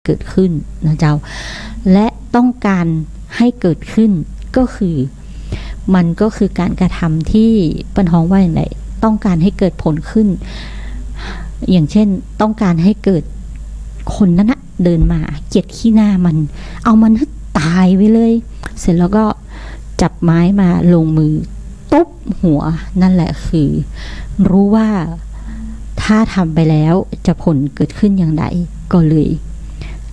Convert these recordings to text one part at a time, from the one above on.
เกิดขึ้นนะเจ้าและต้องการให้เกิดขึ้นก็คือมันก็คือการกระทำที่ปัญหาว่าอย่างไรต้องการให้เกิดผลขึ้นอย่างเช่นต้องการให้เกิดคนนั้นนะเดินมาเกลียดขี้หน้ามันเอามันให้ตายไปเลยเสร็จแล้วก็จับไม้มาลงมือตุ๊บหัวนั่นแหละคือรู้ว่าถ้าทำไปแล้วจะผลเกิดขึ้นอย่างไรก็เลย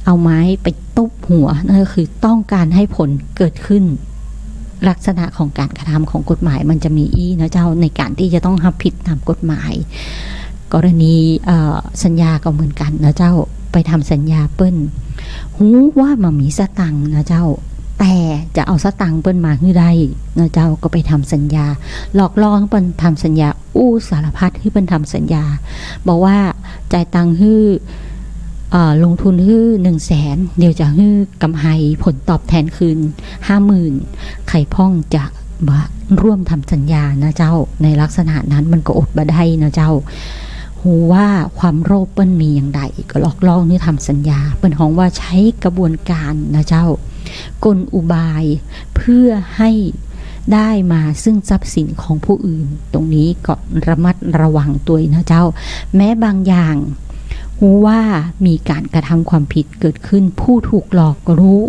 เอาไม้ไปตุ๊บหัวนั่นก็คือต้องการให้ผลเกิดขึ้นลักษณะของการกระทำของกฎหมายมันจะมีนะเจ้าในการที่จะต้องรับผิดตามกฎหมายกรณีสัญญาก็เหมือนกันนะเจ้าไปทำสัญญาเปิ้ลหูว่ามันมีสตังค์นะเจ้าแต่จะเอาสตังค์เปิ้ลมาให้ได้นะเจ้าก็ไปทำสัญญาหลอกล่อให้เปิ้ลทำสัญญาสารพัดที่เปิ้ลทำสัญญาบอกว่าจ่ายตังค์ให้ลงทุนให้100,000เดี๋ยวจะให้กำไรผลตอบแทนคืน50,000ใครพ้องจะมาร่วมทำสัญญานะเจ้าในลักษณะนั้นมันก็อดบ่ได้นะเจ้าหูว่าความโลภเปิ้ลมีอย่างใดก็หลอกล่อให้ทำสัญญาเปิ้ลฮ้องว่าใช้กระบวนการนะเจ้ากลอุบายเพื่อให้ได้มาซึ่งทรัพย์สินของผู้อื่นตรงนี้ก็ระมัดระวังตัวนะเจ้าแม้บางอย่างรู้ว่ามีการกระทำความผิดเกิดขึ้นผู้ถูกหลอกก็รู้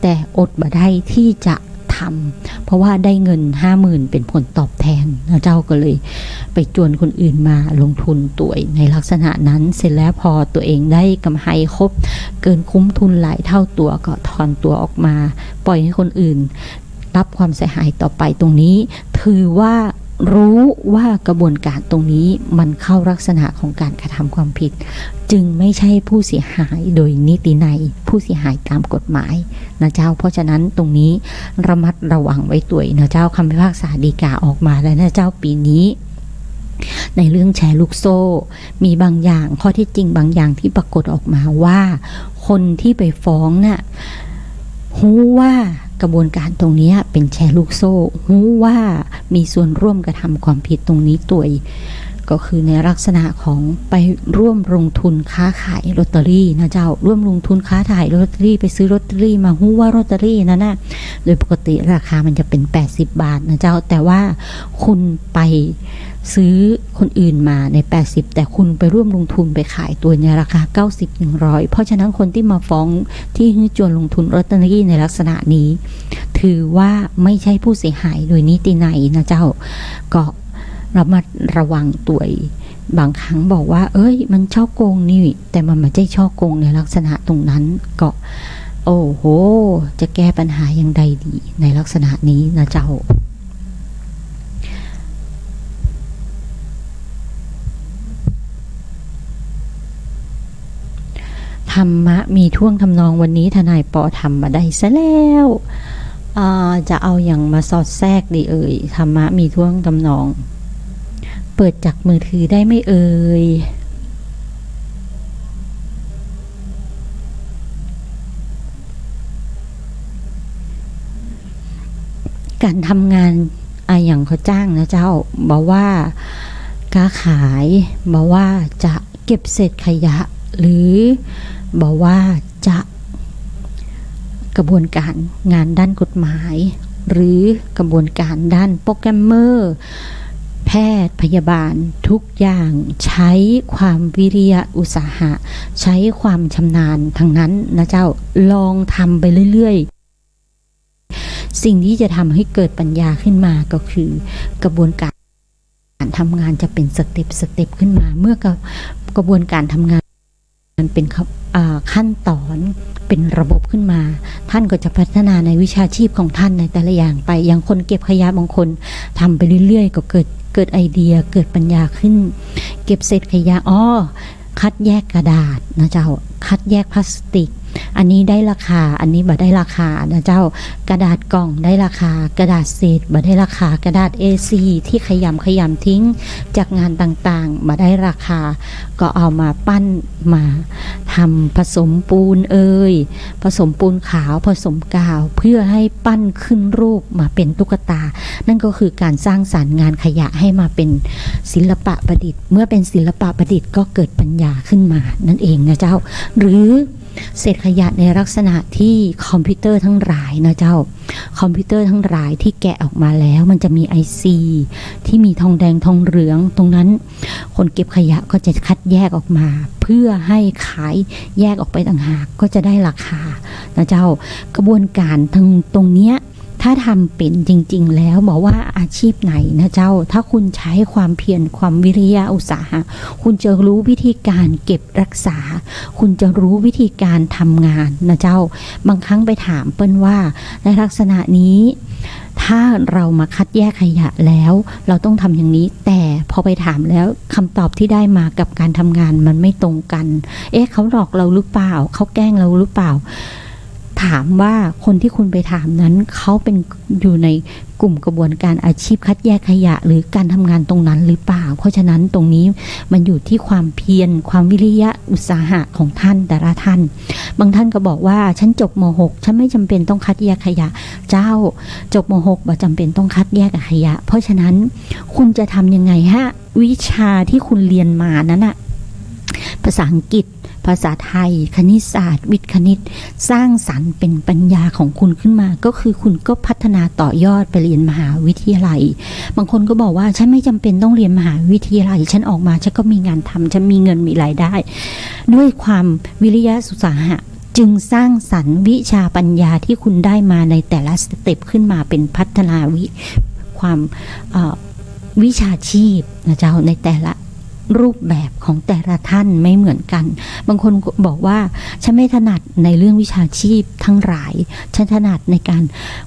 แต่อดบ่ได้ที่จะทำเพราะว่าได้เงิน50,000เป็นผลตอบแทนนะเจ้าก็เลยไปจวนคนอื่นมาลงทุนตัวในลักษณะนั้นเสร็จแล้วพอตัวเองได้กำไรครบเกินคุ้มทุนหลายเท่าตัวก็ถอนตัวออกมาปล่อยให้คนอื่นรับความเสียหายต่อไปตรงนี้ถือว่ารู้ว่ากระบวนการตรงนี้มันเข้าลักษณะของการกระทำความผิดจึงไม่ใช่ผู้เสียหายโดยนิตินัยผู้เสียหายตามกฎหมายนะเจ้าเพราะฉะนั้นตรงนี้ระมัดระวังไว้ตัวนะเจ้าคำพิพากษาฎีกาออกมาแล้วนะเจ้าปีนี้ในเรื่องแชร์ลูกโซ่มีบางอย่างข้อที่จริงบางอย่างที่ปรากฏออกมาว่าคนที่ไปฟ้องน่ะรู้ว่ากระบวนการตรงนี้เป็นแชร์ลูกโซ่รู้ว่ามีส่วนร่วมกระทำความผิดตรงนี้ตัวก็คือในลักษณะของไปร่วมลงทุนค้าขายลอตเตอรี่นะเจ้าร่วมลงทุนค้าขายลอตเตอรี่ไปซื้อลอตเตอรี่มารู้ว่าลอตเตอรี่นั้นนะโดยปกติราคามันจะเป็น80 บาทนะเจ้าแต่ว่าคุณไปซื้อคนอื่นมาใน80แต่คุณไปร่วมลงทุนไปขายตัวในราคา90-100เพราะฉะนั้นคนที่มาฟ้องที่ฮื้อจวนลงทุนลอตเตอรี่ในลักษณะนี้ถือว่าไม่ใช่ผู้เสียหายโดยนิตินัยนะเจ้าก็เรามาระวังตัวบางครั้งบอกว่าเอ้ยมันช่อโกงนี่แต่มันไม่ใช่ช่อโกงในลักษณะตรงนั้นก็โอ้โหจะแก้ปัญหาอย่างใดดีในลักษณะนี้นะเจ้าธรรมะมีท่วงทำนองวันนี้ทนายปอทำมาได้ซะแล้วจะเอาอย่างมาสอดแทรกดีเอ่ยธรรมะมีท่วงทำนองเปิดจากมือถือได้ไม่เอ่ยการทำงานอย่างเขาจ้างนะเจ้าบอกว่าค้าขายบอกว่าจะเก็บเศษขยะหรือบอกว่าจะกระบวนการงานด้านกฎหมายหรือกระบวนการด้านโปรแกรมเมอร์แพทย์พยาบาลทุกอย่างใช้ความวิริยะอุตสาหะใช้ความชำนาญทั้งนั้นนะเจ้าลองทำไปเรื่อยๆสิ่งที่จะทำให้เกิดปัญญาขึ้นมาก็คือกระบวนการทำงานจะเป็นสเต็ปขึ้นมาเมื่อกระบวนการทำงานมันเป็นขั้นตอนเป็นระบบขึ้นมาท่านก็จะพัฒนาในวิชาชีพของท่านในแต่ละอย่างไปอย่างคนเก็บขยะบางคนทำไปเรื่อยๆก็เกิดไอเดียเกิดปัญญาขึ้นเก็บเศษขยะคัดแยกกระดาษนะเจ้าคัดแยกพลาสติกอันนี้ได้ราคาอันนี้บ่ได้ราคานะเจ้ากระดาษกล่องได้ราคากระดาษเศษบ่ได้ราคากระดาษ A4 ที่ขยำทิ้งจากงานต่างๆบ่ได้ราคาก็เอามาปั้นมาทำผสมปูนผสมปูนขาวผสมกาวเพื่อให้ปั้นขึ้นรูปมาเป็นตุ๊กตานั่นก็คือการสร้างสรรค์งานขยะให้มาเป็นศิลปะประดิษฐ์เมื่อเป็นศิลปะประดิษฐ์ก็เกิดปัญญาขึ้นมานั่นเองนะเจ้าหรือ เศษขยะในลักษณะที่คอมพิวเตอร์ทั้งหลายนะเจ้าคอมพิวเตอร์ทั้งหลายที่แกะออกมาแล้วมันจะมี IC ที่มีทองแดงทองเหลืองตรงนั้นคนเก็บขยะก็จะคัดแยกออกมาเพื่อให้ขายแยกออกไปต่างหากก็จะได้ราคานะเจ้ากระบวนการตรงเนี้ยถ้าทำเป็นจริงๆแล้วบอกว่าอาชีพไหนนะเจ้าถ้าคุณใช้ความเพียรความวิริยะอุตสาหะคุณจะรู้วิธีการเก็บรักษาคุณจะรู้วิธีการทำงานนะเจ้าบางครั้งไปถามเปิ้ลว่าในลักษณะนี้ถ้าเรามาคัดแยกขยะแล้วเราต้องทำอย่างนี้แต่พอไปถามแล้วคำตอบที่ได้มากับการทำงานมันไม่ตรงกันเขาหลอกเราหรือเปล่าเขาแกล้งเราหรือเปล่าถามว่าคนที่คุณไปถามนั้นเขาเป็นอยู่ในกลุ่มกระบวนการอาชีพคัดแยกขยะหรือการทำงานตรงนั้นหรือเปล่าเพราะฉะนั้นตรงนี้มันอยู่ที่ความเพียรความวิริยะอุตสาหะของท่านแต่ละท่านบางท่านก็บอกว่าฉันจบม.6 ฉันไม่จำเป็นต้องคัดแยกขยะเจ้าจบม.6 บ่จำเป็นต้องคัดแยกขยะเพราะฉะนั้นคุณจะทำยังไงฮะวิชาที่คุณเรียนมานั้นอะภาษาอังกฤษภาษาไทยคณิตศาสตร์วิทย์คณิตสร้างสรรค์เป็นปัญญาของคุณขึ้นมาก็คือคุณก็พัฒนาต่อยอดไปเรียนมหาวิทยาลัยบางคนก็บอกว่าฉันไม่จำเป็นต้องเรียนมหาวิทยาลัยฉันออกมาฉันก็มีงานทำฉันมีเงินมีรายได้ด้วยความวิริยะอุตสาหะจึงสร้างสรรค์วิชาปัญญาที่คุณได้มาในแต่ละสเต็ปขึ้นมาเป็นพัฒนาความวิชาชีพนะเจ้าในแต่ละรูปแบบของแต่ละท่านไม่เหมือนกันบางคนบอกว่าฉันไม่ถนัดในเรื่องวิชาชีพทั้งหลายฉันถนัดในการ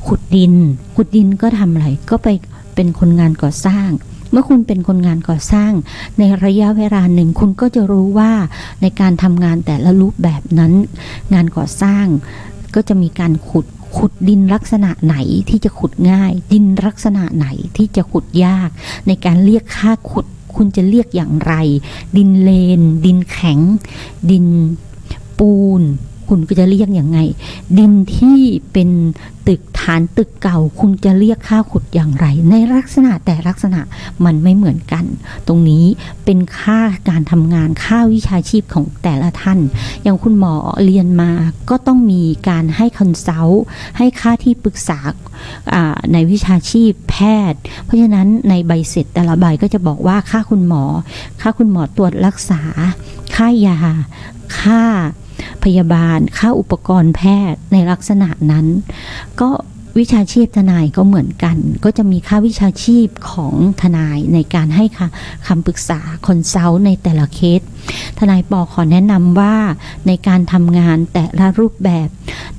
ขุดดินก็ทำอะไรก็ไปเป็นคนงานก่อสร้างเมื่อคุณเป็นคนงานก่อสร้างในระยะเวลาหนึ่งคุณก็จะรู้ว่าในการทำงานแต่ละรูปแบบนั้นงานก่อสร้างก็จะมีการขุดดินลักษณะไหนที่จะขุดง่ายดินลักษณะไหนที่จะขุดยากในการเรียกค่าขุดคุณจะเรียกอย่างไรดินเลนดินแข็งดินปูนคุณก็จะเรียกอย่างไงดินที่เป็นตึกฐานตึกเก่าคุณจะเรียกค่าขุดอย่างไรในลักษณะแต่ลักษณะมันไม่เหมือนกันตรงนี้เป็นค่าการทำงานค่าวิชาชีพของแต่ละท่านอย่างคุณหมอเรียนมาก็ต้องมีการให้คอนซัลท์ให้ค่าที่ปรึกษาในวิชาชีพแพทย์เพราะฉะนั้นในใบเสร็จแต่ละใบก็จะบอกว่าค่าคุณหมอตรวจรักษาค่ายาค่าพยาบาลค่าอุปกรณ์แพทย์ในลักษณะนั้นก็วิชาชีพทนายก็เหมือนกันก็จะมีค่าวิชาชีพของทนายในการให้คำปรึกษาคอนซัลท์ในแต่ละเคสทนายปอขอแนะนำว่าในการทำงานแต่ละรูปแบบ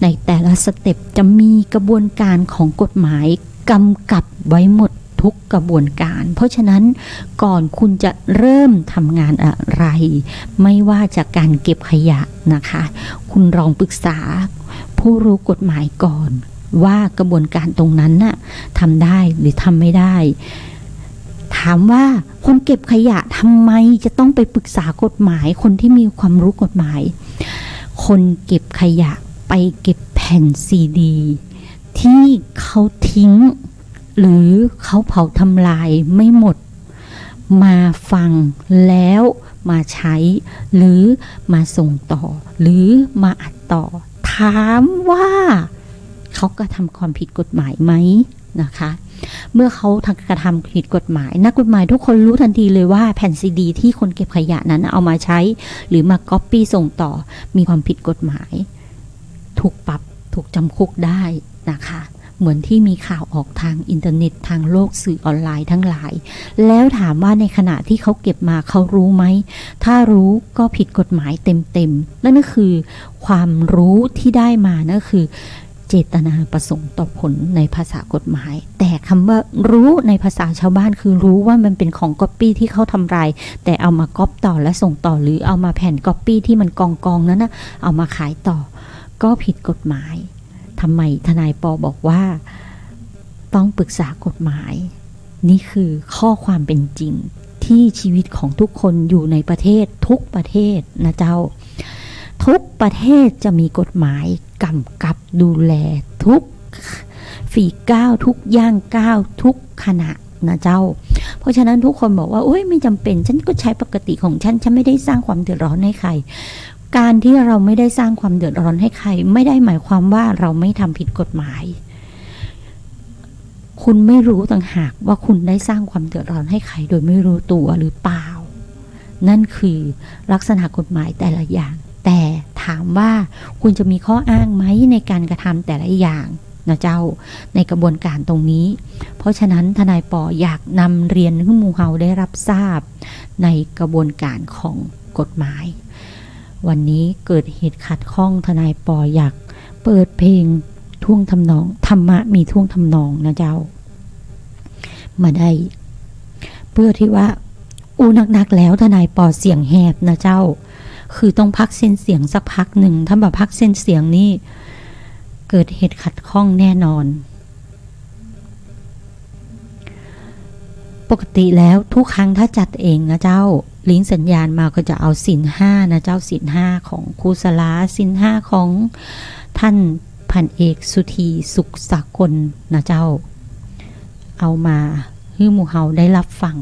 ในแต่ละสเต็ปจะมีกระบวนการของกฎหมายกำกับไว้หมดทุกกระบวนการเพราะฉะนั้นก่อนคุณจะเริ่มทำงานอะไรไม่ว่าจากการเก็บขยะนะคะคุณลองปรึกษาผู้รู้กฎหมายก่อนว่ากระบวนการตรงนั้นน่ะทำได้หรือทำไม่ได้ถามว่าคนเก็บขยะทำไมจะต้องไปปรึกษากฎหมายคนที่มีความรู้กฎหมายคนเก็บขยะไปเก็บแผ่นซีดีที่เขาทิ้งหรือเขาเผาทำลายไม่หมดมาฟังแล้วมาใช้หรือมาส่งต่อหรือมาอัดต่อถามว่าเขากระทำความผิดกฎหมายไหมนะคะเมื่อเขากระทำผิดกฎหมายนักกฎหมายทุกคนรู้ทันทีเลยว่าแผ่นซีดีที่คนเก็บขยะนั้นเอามาใช้หรือมาก๊อปปี้ส่งต่อมีความผิดกฎหมายถูกปรับถูกจำคุกได้นะคะเหมือนที่มีข่าวออกทางอินเทอร์เน็ตทางโลกสื่อออนไลน์ทั้งหลายแล้วถามว่าในขณะที่เขาเก็บมาเขารู้ไหมถ้ารู้ก็ผิดกฎหมายเต็มๆนั่นก็คือความรู้ที่ได้มานั่นคือเจตนาประสงค์ต่อผลในภาษากฎหมายแต่คำว่ารู้ในภาษาชาวบ้านคือรู้ว่ามันเป็นของก๊อปปี้ที่เขาทำลายแต่เอามาก๊อปต่อและส่งต่อหรือเอามาแผ่นก๊อปปี้ที่มันกองนั้นนะเอามาขายต่อก็ผิดกฎหมายทำไมทนายปอบอกว่าต้องปรึกษากฎหมายนี่คือข้อความเป็นจริงที่ชีวิตของทุกคนอยู่ในประเทศทุกประเทศนะเจ้าทุกประเทศจะมีกฎหมายกำกับดูแลทุกฝีก้าวทุกย่างก้าวทุกขณะนะเจ้าเพราะฉะนั้นทุกคนบอกว่าโอ๊ยไม่จำเป็นฉันก็ใช้ปกติของฉันไม่ได้สร้างความเดือดร้อนให้ใคร การที่เราไม่ได้สร้างความเดือดร้อนให้ใครไม่ได้หมายความว่าเราไม่ทำผิดกฎหมายคุณไม่รู้ต่างหากว่าคุณได้สร้างความเดือดร้อนให้ใครโดยไม่รู้ตัวหรือเปล่านั่นคือลักษณะกฎหมายแต่ละอย่างแต่ถามว่าคุณจะมีข้ออ้างไหมในการกระทำแต่ละอย่างนะเจ้าในกระบวนการตรงนี้เพราะฉะนั้นทนายปออยากนำเรียนให้หมู่เฮาได้รับทราบในกระบวนการของกฎหมายวันนี้เกิดเหตุขัดข้องทนายปออยากเปิดเพลงท่วงทำนองธรรมะมีท่วงทำนองนะเจ้ามาได้เพื่อที่ว่าหนักแล้วทนายปอเสียงแหบนะเจ้าคือต้องพักเส้นเสียงสักพักหนึ่งถ้าแบบพักเส้นเสียงนี่เกิดเหตุขัดข้องแน่นอนปกติแล้วทุกครั้งถ้าจัดเองนะเจ้าลิงก์สัญญาณมาก็จะเอาศีลห้านะเจ้าศีลห้าของครูสลาศีลห้าของท่านพันเอกสุธีสุขสากลนะเจ้าเอามาให้หมู่เฮาได้รับฟัง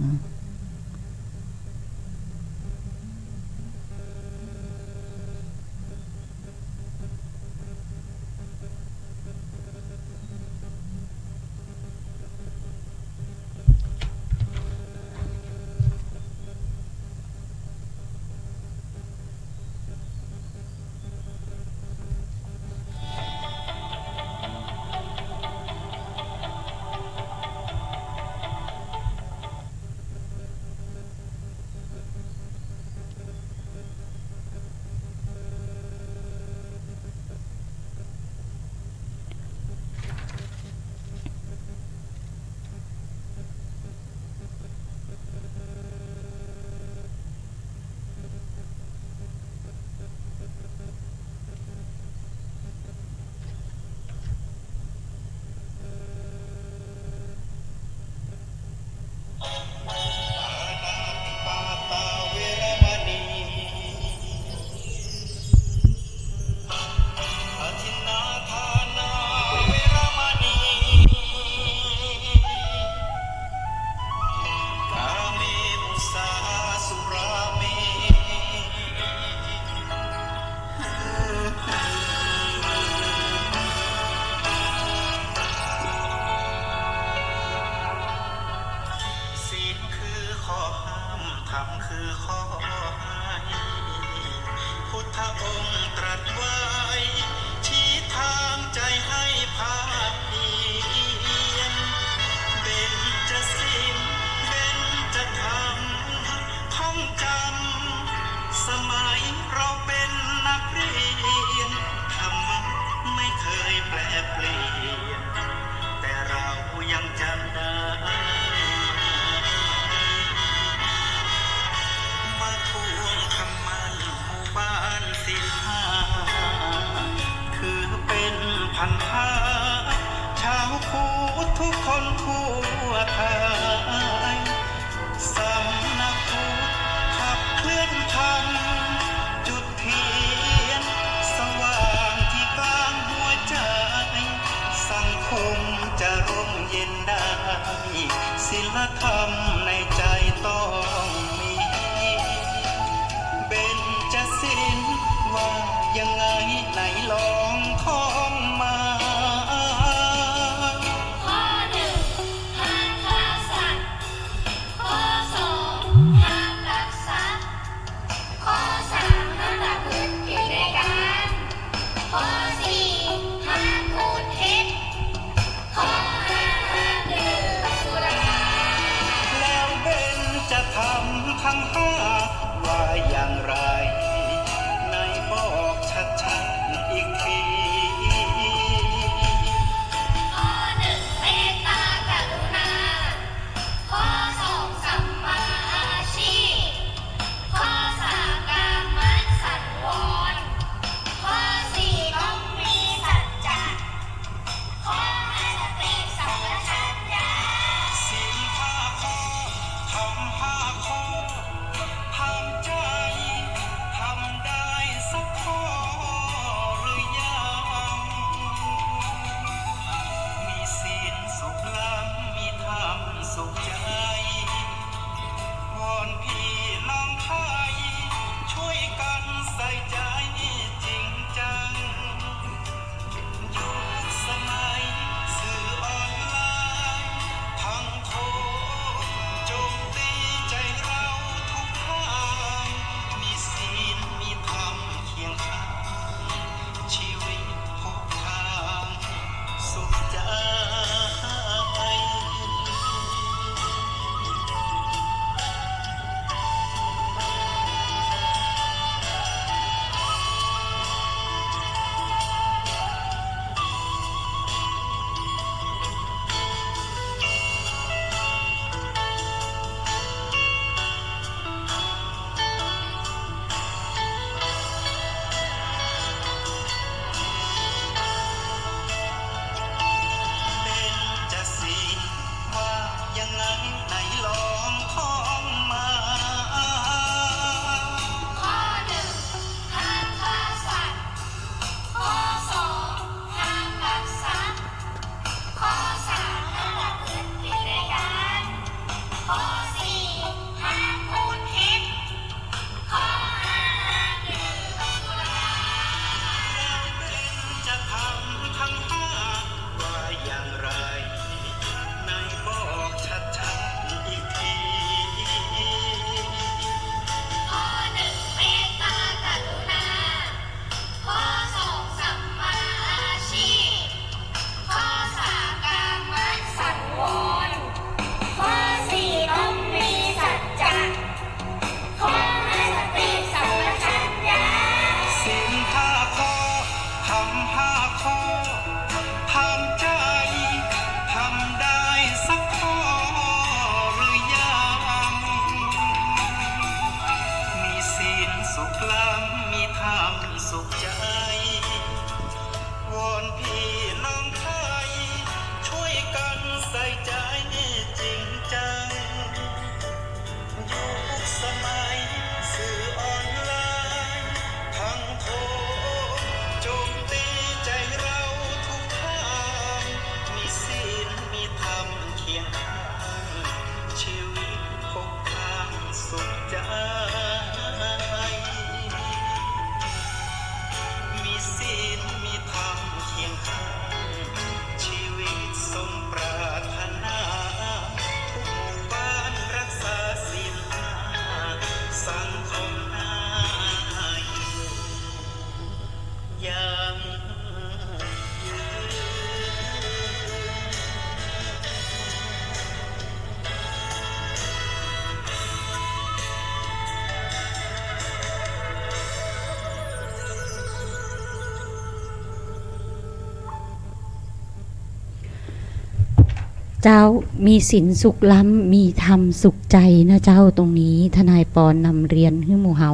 เจ้ามีศีลสุขล้ำมีธรรมสุขใจนะเจ้าตรงนี้ทนายปอนนำเรียนให้หมู่เฮา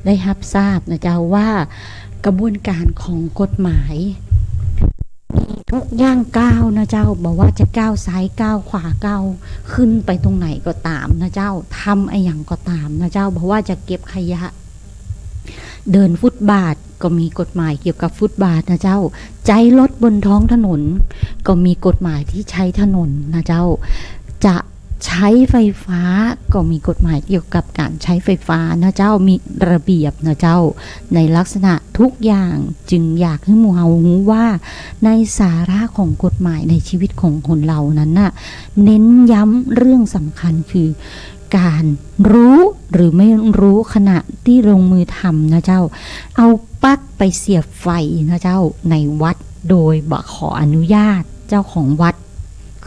ได้รับทราบนะเจ้าว่ากระบวนการของกฎหมายมีทุกย่างก้าวนะเจ้าบอกว่าจะก้าวซ้ายก้าวขวาก้าวขึ้นไปตรงไหนก็ตามนะเจ้าทำไอ้อย่างก็ตามนะเจ้าบอกว่าจะเก็บขยะเดินฟุตบาทก็มีกฎหมายเกี่ยวกับฟุตบาทนะเจ้าใจรถบนท้องถนนก็มีกฎหมายที่ใช้ถนนนะเจ้าจะใช้ไฟฟ้าก็มีกฎหมายเกี่ยวกับการใช้ไฟฟ้านะเจ้ามีระเบียบนะเจ้าในลักษณะทุกอย่างจึงอยากให้หมู่เฮารู้ว่าในสาระของกฎหมายในชีวิตของคนเรานั้นน่ะเน้นย้ำเรื่องสำคัญคือการรู้หรือไม่รู้ขณะที่ลงมือทำนะเจ้าเอาปลั๊กไปเสียบไฟนะเจ้าในวัดโดยบ่ขออนุญาตเจ้าของวัด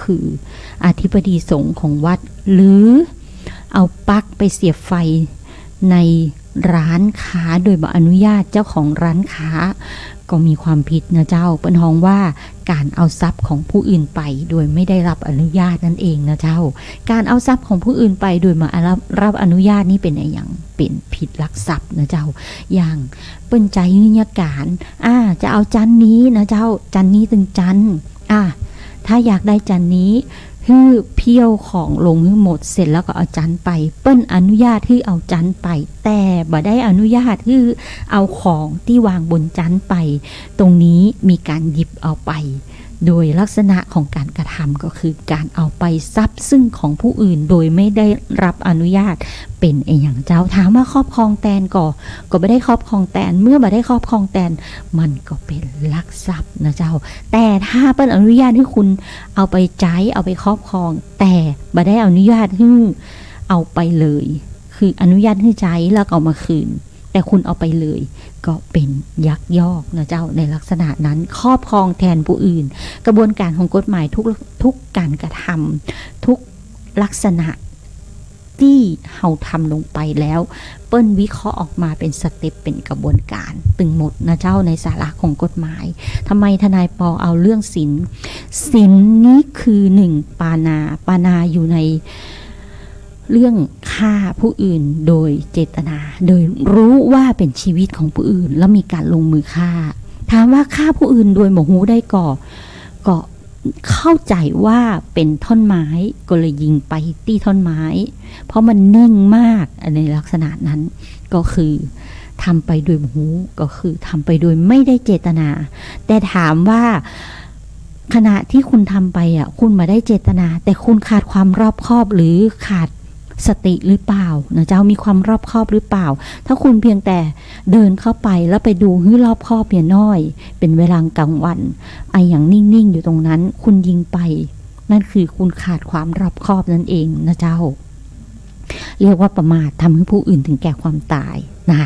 คืออธิบดีสงฆ์ของวัดหรือเอาปลั๊กไปเสียบไฟในร้านค้าโดยบ่อนุญาตเจ้าของร้านค้าก็มีความผิดนะเจ้าเป็นห้องว่าการเอาทรัพย์ของผู้อื่นไปโดยไม่ได้รับอนุญาตนั่นเองนะเจ้าการเอาทรัพย์ของผู้อื่นไปโดยมารับอนุญาตนี่เป็นอย่างเป็นผิดลักทรัพย์นะเจ้าอย่างเปิ้นใจยุญการจะเอาจันนี้นะเจ้าจันนี้ถึงจันถ้าอยากได้จันนี้ฮื้อเพี้ยวของลงฮื้อหมดเสร็จแล้วก็เอาจันไปเปิ้นอนุญาตฮื้อเอาจันไปแต่บ่ได้อนุญาตฮื้อเอาของที่วางบนจันไปตรงนี้มีการหยิบเอาไปโดยลักษณะของการกระทำก็คือการเอาไปทรัพย์ซึ่งของผู้อื่นโดยไม่ได้รับอนุญาตเป็นอย่างเจ้าถามว่าครอบครองแตนก็ไม่ได้ครอบครองแตนเมื่อไม่ได้ครอบครองแตนมันก็เป็นลักทรัพย์นะเจ้าแต่ถ้าเป็นอนุญาตให้คุณเอาไปใช้เอาไปครอบครองแต่ไม่ได้อนุญาตให้เอาไปเลยคืออนุญาตให้ใช้แล้วเอามาคืนแต่คุณเอาไปเลยก็เป็นยักยอกนะเจ้าในลักษณะนั้นครอบครองแทนผู้อื่นกระบวนการของกฎหมายทุกการกระทำทุกลักษณะที่เฮาทำลงไปแล้วเปิ้นวิเคราะห์ออกมาเป็นสเต็ปเป็นกระบวนการตึงหมดนะเจ้าในสาระของกฎหมายทำไมทนายปอเอาเรื่องศีลนี้คือ1ปานาอยู่ในเรื่องฆ่าผู้อื่นโดยเจตนาโดยรู้ว่าเป็นชีวิตของผู้อื่นแล้วมีการลงมือฆ่าถามว่าฆ่าผู้อื่นโดยหมหูได้ก็เข้าใจว่าเป็นท่อนไม้ก็เลยยิงไปที่ท่อนไม้เพราะมันนิ่งมากในลักษณะนั้นก็คือทำไปโดยหมหูก็คือทำไปโดยไม่ได้เจตนาแต่ถามว่าขณะที่คุณทำไปคุณมาได้เจตนาแต่คุณขาดความรอบคอบหรือขาดสติหรือเปล่านะเจ้ามีความรอบคอบหรือเปล่าถ้าคุณเพียงแต่เดินเข้าไปแล้วไปดูให้รอบคอบเพียงน้อยเป็นเวลากลางวันอย่างนิ่งๆอยู่ตรงนั้นคุณยิงไปนั่นคือคุณขาดความรอบคอบนั่นเองนะเจ้าเรียกว่าประมาททำให้ผู้อื่นถึงแก่ความตายนะ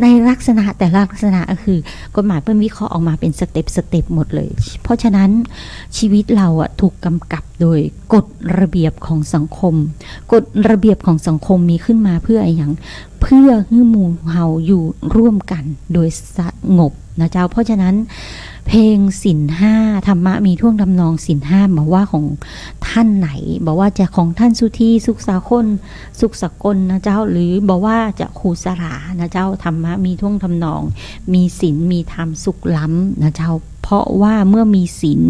ในลักษณะแต่ละลักษณะก็คือกฎหมายเพิ่มวิเคราะห์ออกมาเป็นสเต็ปหมดเลยเพราะฉะนั้นชีวิตเราถูกกำกับโดยกฎระเบียบของสังคมกฎระเบียบของสังคมมีขึ้นมาเพื่ออย่างเพื่อให้หมู่เฮาอยู่ร่วมกันโดยสงบนะเจ้าเพราะฉะนั้นเพลงศีลห้าธรรมะมีท่วงทำนองศีลห้าบอกว่าของท่านไหนบอกว่าจะของท่านสุธีสุขสกลนะเจ้าหรือบอกว่าจะครูสรานะเจ้าธรรมะมีท่วงทำนองมีศีลมีธรรมสุขล้ำนะเจ้าเพราะว่าเมื่อมีศีล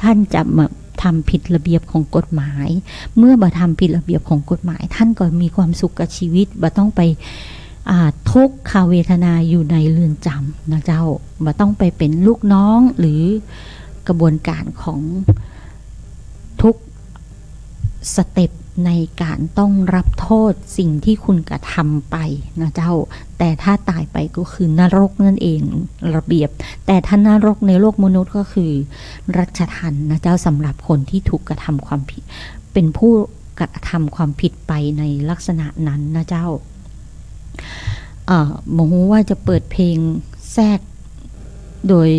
ท่านจะมาทำผิดระเบียบของกฎหมายเมื่อบ่ทำผิดระเบียบของกฎหมายท่านก็มีความสุขกับชีวิตบ่ต้องไปทุกขเวทนาอยู่ในเรือนจำนะเจ้าบ่ต้องไปเป็นลูกน้องหรือกระบวนการของทุกสเต็ปในการต้องรับโทษสิ่งที่คุณกระทำไปนะเจ้าแต่ถ้าตายไปก็คือนรกนั่นเองระเบียบแต่ถ้านรกในโลกมนุษย์ก็คือรัชทัณฑ์นะเจ้าสำหรับคนที่ถูกกระทำความผิดเป็นผู้กระทำความผิดไปในลักษณะนั้นนะเจ้าหมอว่าจะเปิดเพลงแทรกโดย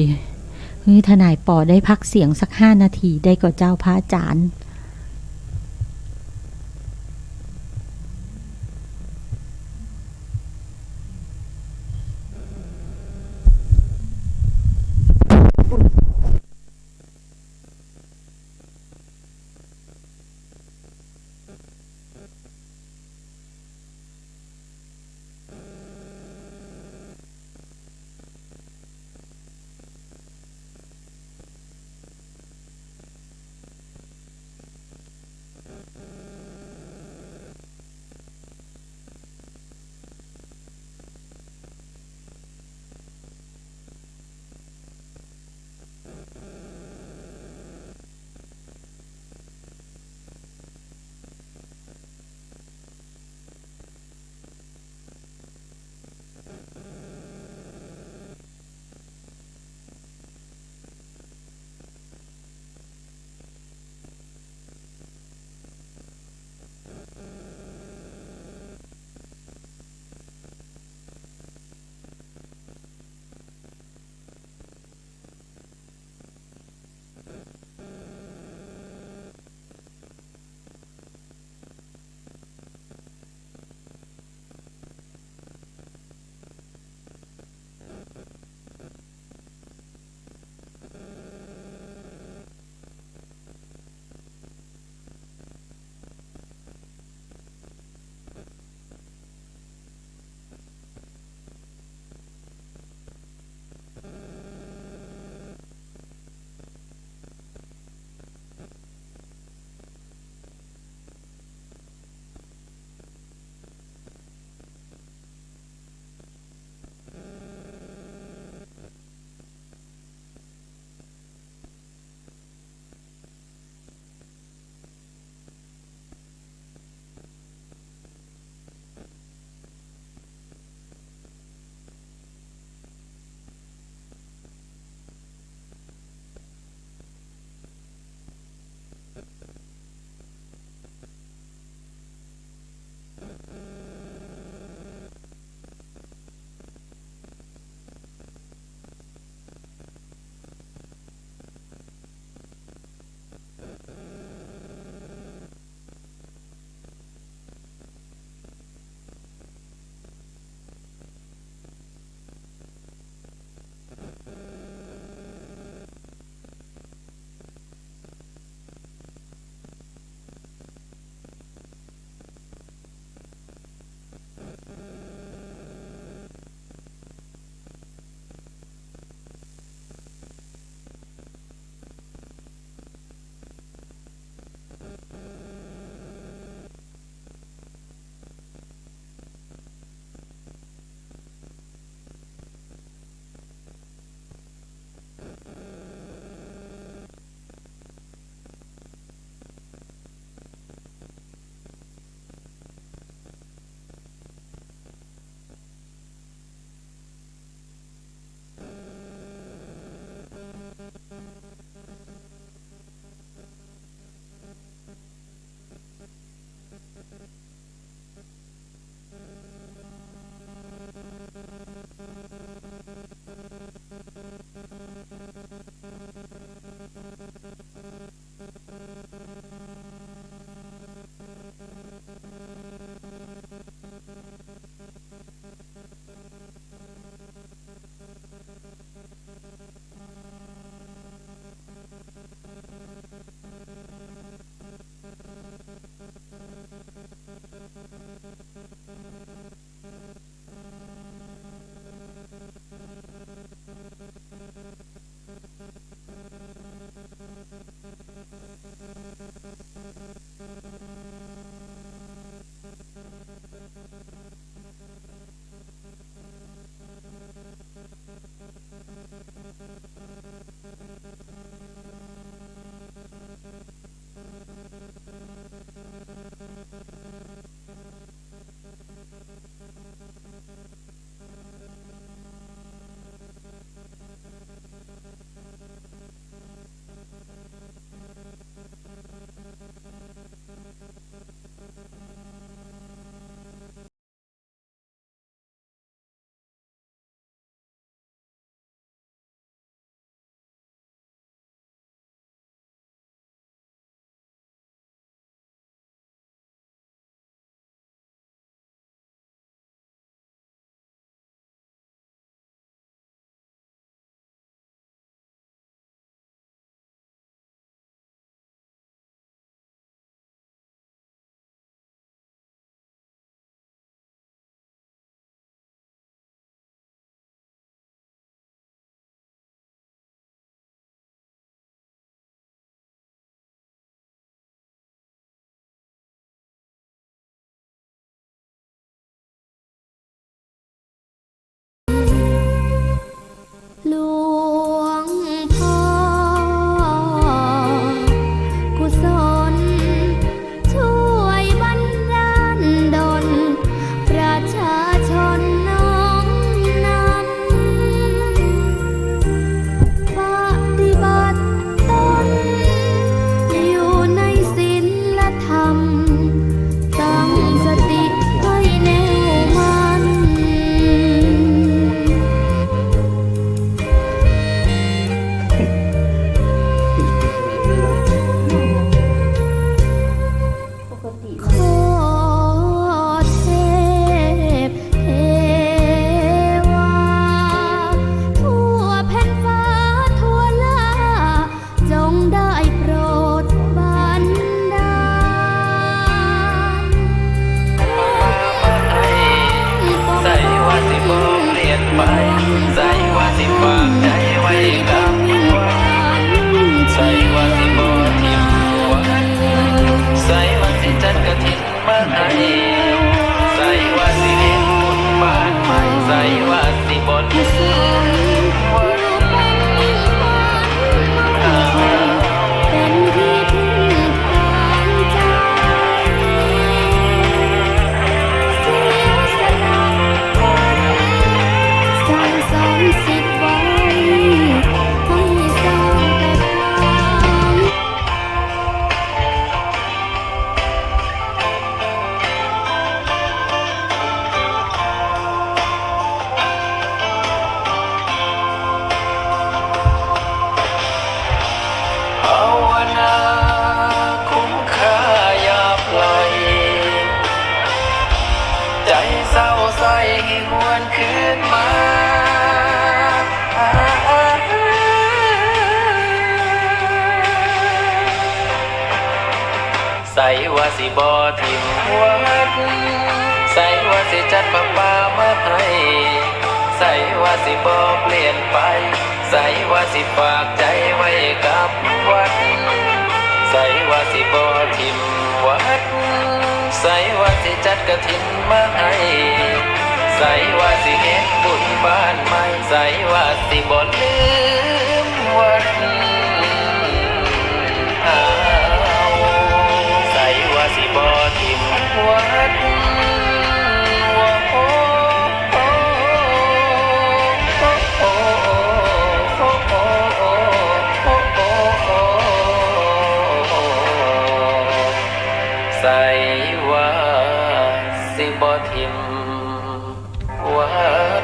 ทนายปอได้พักเสียงสัก5 นาทีได้กับเจ้าพระอาจารย์ ส่ว่าสิบ่ทิมวัดใส่ว่าสิจัดประปามาให้ใส่ว่าสิบ่เปลี่ยนไปใส่ว่าสิฝากใจไว้กับวัดใส่ว่าสิบ่ทิมวัดใส่ว่าสิจัดกฐินมาให้ใส่ว่าสิเฮ็ดบุญบ้านใหม่ใส่ว่าสิบ่ลืมวัดใส่ว่าสิบ่ทิมวัดใส่ว่าสิบ่ทิมวัด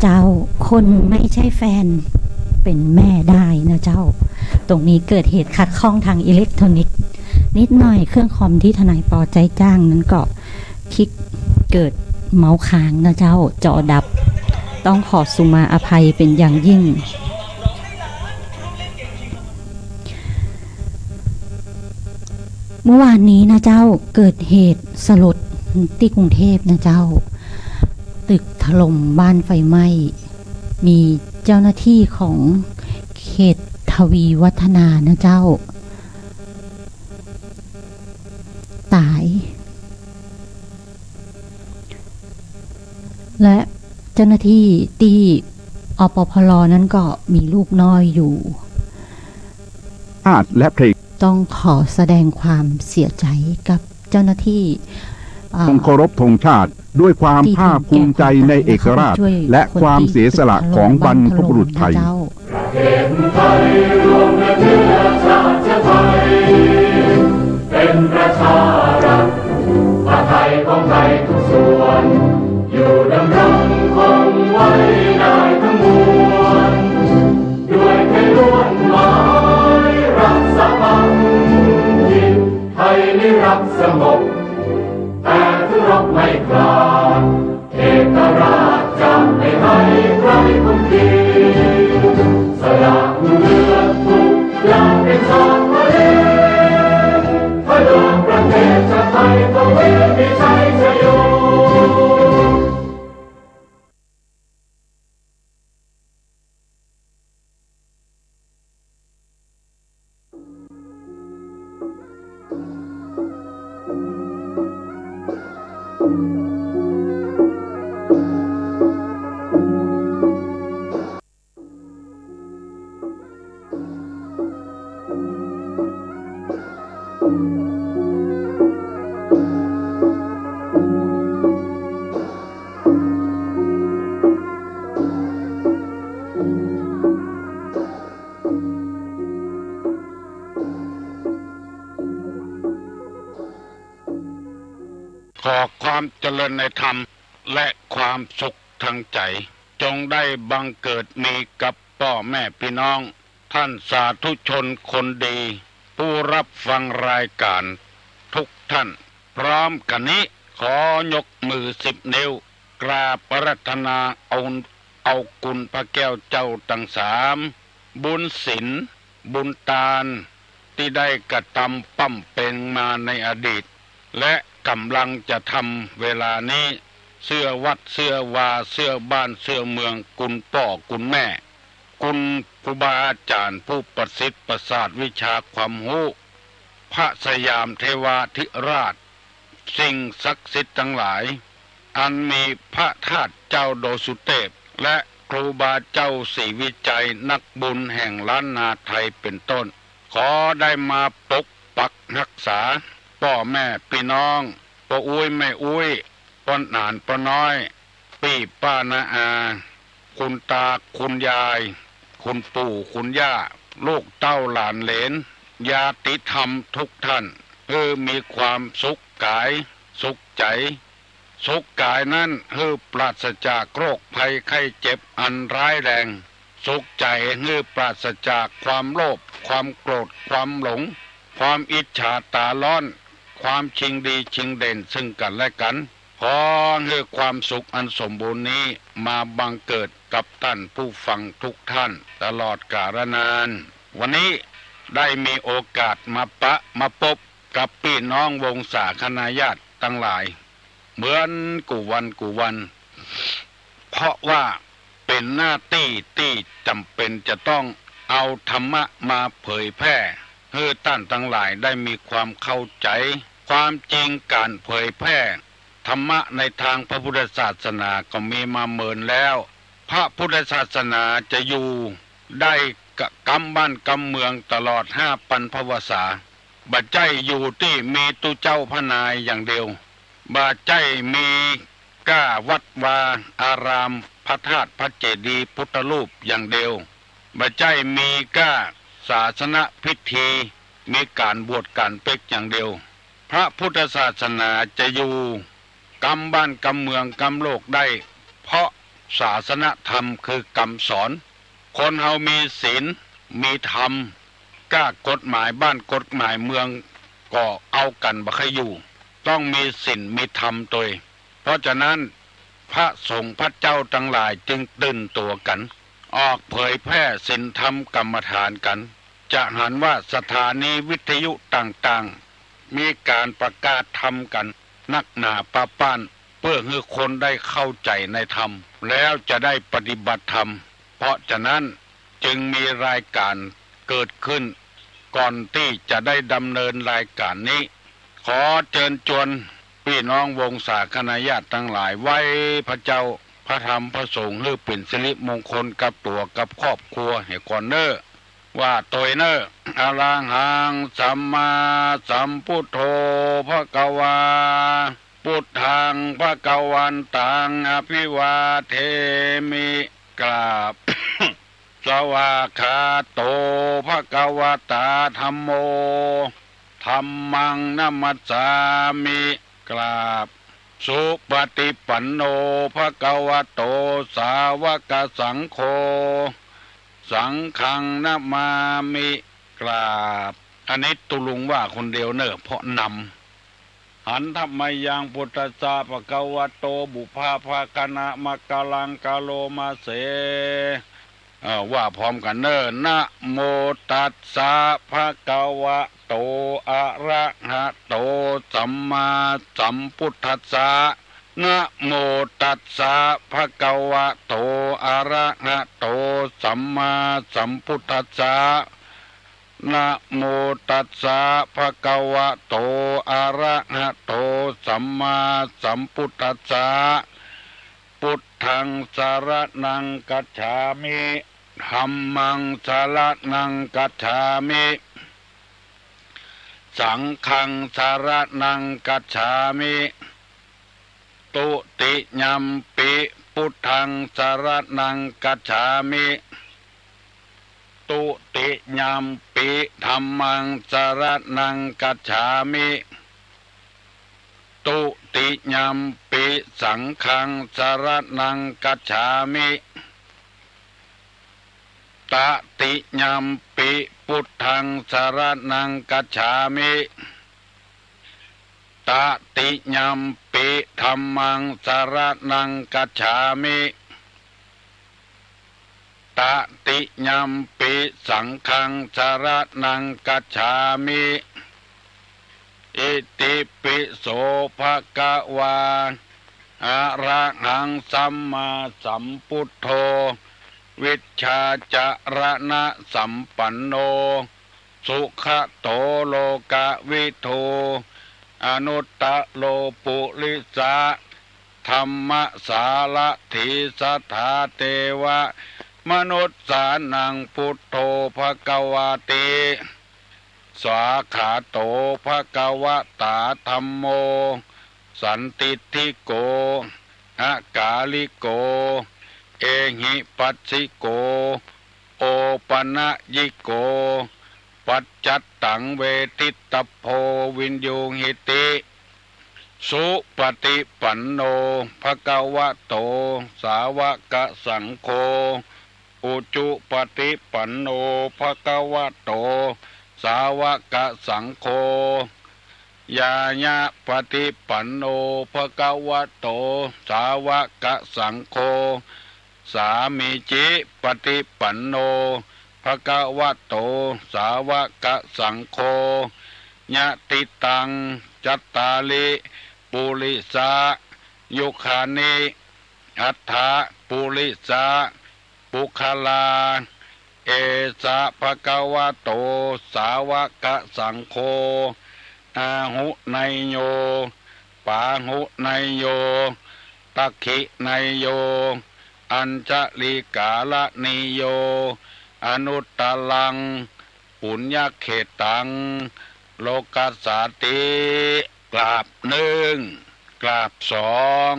เจ้าคนไม่ใช่แฟนเป็นแม่ได้นะเจ้าตรงนี้เกิดเหตุขัดข้องทางอิเล็กทรอนิกส์นิดหน่อยเครื่องคอมที่ทนายปอใจจ้างนั้นก็คลิกเกิดเมาส์ค้างนะเจ้าจอดับต้องขอสุมาอภัยเป็นอย่างยิ่งเมื่อวานนี้นะเจ้าเกิดเหตุสลดที่กรุงเทพนะเจ้าตึกถล่มบ้านไฟไหม้มีเจ้าหน้าที่ของเขตทวีวัฒนานะเจ้าตายและเจ้าหน้าที่ที่อปพลนั้นก็มีลูกน้อยอยู่และเพลงต้องขอแสดงความเสียใจกับเจ้าหน้าที่ต้องเคารพธงชาติด้วยความภาคภูมิใจในเอกราชและความเสียสละของบรรพบุรุษไทยประเทศไทยรวมและเชื้อชาติไทยเป็นประชารัฐผ้าไทยของไทยทุกส่วนอยู่ดำรงคงไว้ได้ทั้งมวลด้วยไทยล้วนหมายรักสมัครคิดไทยนิรักสงบแต่ถึงรบไม่กล้าเอกราชจะไม่ให้ใครคุมขีสละเลือดทุกอย่างเป็นชาติทะเลพลังประเทศชาติไทยทวีมีชัยชโยขอความเจริญในธรรมและความสุขทางใจจงได้บังเกิดมีกับพ่อแม่พี่น้องท่านสาธุชนคนดีผู้รับฟังรายการทุกท่านพร้อมกันนี้ขอยกมือ10 นิ้วกราบอาราธนาเอากุณพระแก้วเจ้าทั้ง3บุญศีลบุญทานที่ได้กระทำปั้มเป็นมาในอดีตและกำลังจะทำเวลานี้เสื้อวัดเสื้อวาเสื้อบ้านเสื้อเมืองคุณพ่อคุณแม่คุณครูบาอาจารย์ผู้ประสิทธิ์ประสาทวิชาความรู้พระสยามเทวาธิราชสิ่งศักดิ์สิทธิ์ทั้งหลายอันมีพระธาตุเจ้าโดสุเทพและครูบาเจ้าศรีวิจัยนักบุญแห่งล้านนาไทยเป็นต้นขอได้มาปกปักรักษาพ่อแม่พี่น้องพ่ออุ้ยแม่อุ้ยป้อนหนานป้อนน้อยพี่ป้านาอาคุณตาคุณยายคุณปู่คุณย่าลูกเต้าหลานเหลนญาติธรรมทุกท่านมีความสุขกายสุขใจสุขกายนั้นปราศจากโรคภัยไข้เจ็บอันร้ายแรงสุขใจปราศจากความโลภความโกรธความหลงความอิจฉาตาร้อนความชิงดีชิงเด่นซึ่งกันและกันขอให้ความสุขอันสมบูรณ์นี้มาบังเกิดกับท่านผู้ฟังทุกท่านตลอดกาลนานวันนี้ได้มีโอกาสมาพบกับพี่น้องวงศาคณาญาติทั้งหลายเหมือนกูวันเพราะว่าเป็นหน้าที่จำเป็นจะต้องเอาธรรมะมาเผยแพร่ให้ท่านทั้งหลายได้มีความเข้าใจความจริงการเผยแพร่ธรรมะในทางพระพุทธศาสนาก็มีมาเมินแล้วพระพุทธศาสนาจะอยู่ได้กำบ้านกำเมืองตลอด5 ปันภวสาบัดใจอยู่ที่มีตุเจ้าพระนายอย่างเดียวบัดใจมีก้าวัดวาอารามพระธาตุพระเจดีย์พุทธรูปอย่างเดียวบัดใจมีก้าศาสนพิธีมีการบวชการเป็กอย่างเดียวพระพุทธศาสนาจะอยู่กำบ้านกำเมืองกำโลกได้เพราะ ศาสนธรรมคือกำสอนคนเฮามีศีลมีธรรมกล้ากฎหมายบ้านกฎหมายเมืองก็เอากันบ่ค่อยอยู่ต้องมีศีลมีธรรมตัวเพราะฉะนั้นพระสงฆ์พระเจ้าทั้งหลายจึงตื่นตัวกันออกเผยแพร่ศีลธรรมกรรมฐานกันจะเห็นว่าสถานีวิทยุต่างๆมีการประกาศธรรมกันนักหนาป้าป้านเพื่อให้คนได้เข้าใจในธรรมแล้วจะได้ปฏิบัติธรรมเพราะฉะนั้นจึงมีรายการเกิดขึ้นก่อนที่จะได้ดำเนินรายการนี้ขอเชิญชวนพี่น้องวงศาคณาญาติทั้งหลายไว้พระเจ้าพระธรรมพระสงฆ์ให้เป็นสิริมงคลกับตัวกับครอบครัวให้ก่อนเน้อว่าตัวเน้ออะระหังสัมมาสัมพุทโธภควาพุทธังภควันตังอภิวาเทมิกราบ สวากขาโตภควตาธัมโมธัมมังนัมมัสสามิกราบสุปฏิปันโนภควโตสาวกสังโฆสังฆังนะมามิกราบอันนี้ตุลุงว่าคนเดียวเนอะเพราะนำหันธรรมยังพุทธสาภควโตบุพาภาคณะมะกะลังกะโลมาเสว่าพร้อมกันเนอะนะโมตัสสะภะคะวะโตอะระหะโตสัมมาสัมพุทธัสสะนะโมตัสสะภะคะวะโตอะระหะโตสัมมาสัมพุทธัสสะนะโมตัสสะภะคะวะโตอะระหะโตสัมมาสัมพุทธัสสะพุทธังสรณังกัจฉามิธัมมังสรณังกัจฉามิสังฆังสรณังกัจฉามิตุติยัมปิพุทธังสรณังกัจฉามิตุติยัมปิธัมมังสรณังกัจฉามิตุติยัมปิสังฆังสรณังกัจฉามิตติยัมปิพุทธังสรณังกัจฉามิตติยัมปิธัมมังสรณังกัจฉามิตติยัมปิสังฆังสรณังกัจฉามิอิติปิโสภะคะวาอะระหังสัมมาสัมพุทโธวิชชาจารณะสัมปันโนสุขโตโลกวิทูอนุตตะโลปุริสะธรรมสารถิสถาเทวะมนุษสานังพุทโธภควาติสวาขาโตภควตาธัมโมสันติทิโกอากาลิโกเอหิปัสสิโกโอปนะยิโกปัจจัตตังเวทิตโพวินยูหิติสุปฏิปันโนภควโตสาวกสังโฆอุจุปฏิปันโนภควโตสาวกสังโฆยายะปฏิปันโนภควโตสาวกสังโฆสามิจิปฏิปันโนภควโตสาวกสังโฆญาติตังจัตตาลิปุริสายุคานิอัฏฐะปุริสาปุคลาเอสะภควโตสาวกสังโฆอาหุไนโยปาหุไนโยตักขิไนโยอัญชลิกาลนิโยอนุตตลังปุญญเขตังโลกัสสติกราบหนึ่งกราบสอง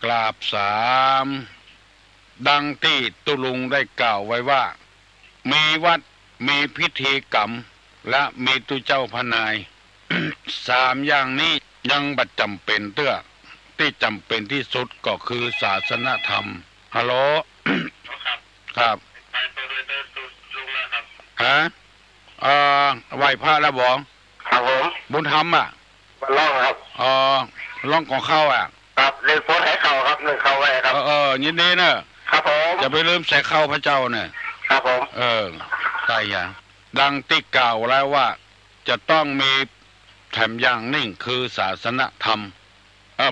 กราบสามดังที่ตุลุงได้กล่าวไว้ว่ามีวัดมีพิธีกรรมและมีตุเจ้าพนาย สามอย่างนี้ยังบัดจำเป็นเตื้อ ที่จำเป็นที่สุดก็คือศาสนธรรมฮัลโหล ครับไปเลยเดินลุงแล้วครับฮะไหว้พระแล้วบอกครับผมบุญธรรมมาล่องครับล่องของเข้าครับเล่นโพสให้เข้าครับหนึ่งเข้าไว้ครับยินดีนะครับผมจะไปลืมใส่เข้าพระเจ้าเนี่ยครับผมใช่อย่างดังที่กล่าวแล้วว่าจะต้องมีแถมอย่างหนึ่งคือศาสนธรรม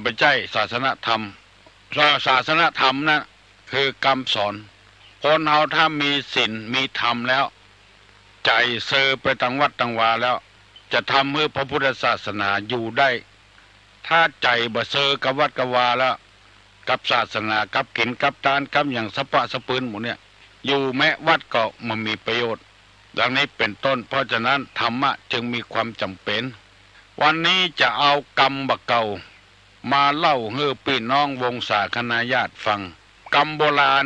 ไม่ใช่ศาสนธรรมศาสนธรรมนะคือคำสอนคนเราถ้ามีศีลมีธรรมแล้วใจเซอไปตั้งวัดตั้งวาแล้วจะทำให้พระพุทธศาสนาอยู่ได้ถ้าใจบ่เซอกับวัดกับวาแล้วกับศาสนากับกินกับทานกับอย่างสปะสปืนหมดเนี่ยอยู่แม้วัดก็มันมีประโยชน์ดังนี้เป็นต้นเพราะฉะนั้นธรรมะจึงมีความจำเป็นวันนี้จะเอากรรมบะเก่ามาเล่าให้พี่น้องวงศาคณาญาติฟังกรรมโบราณ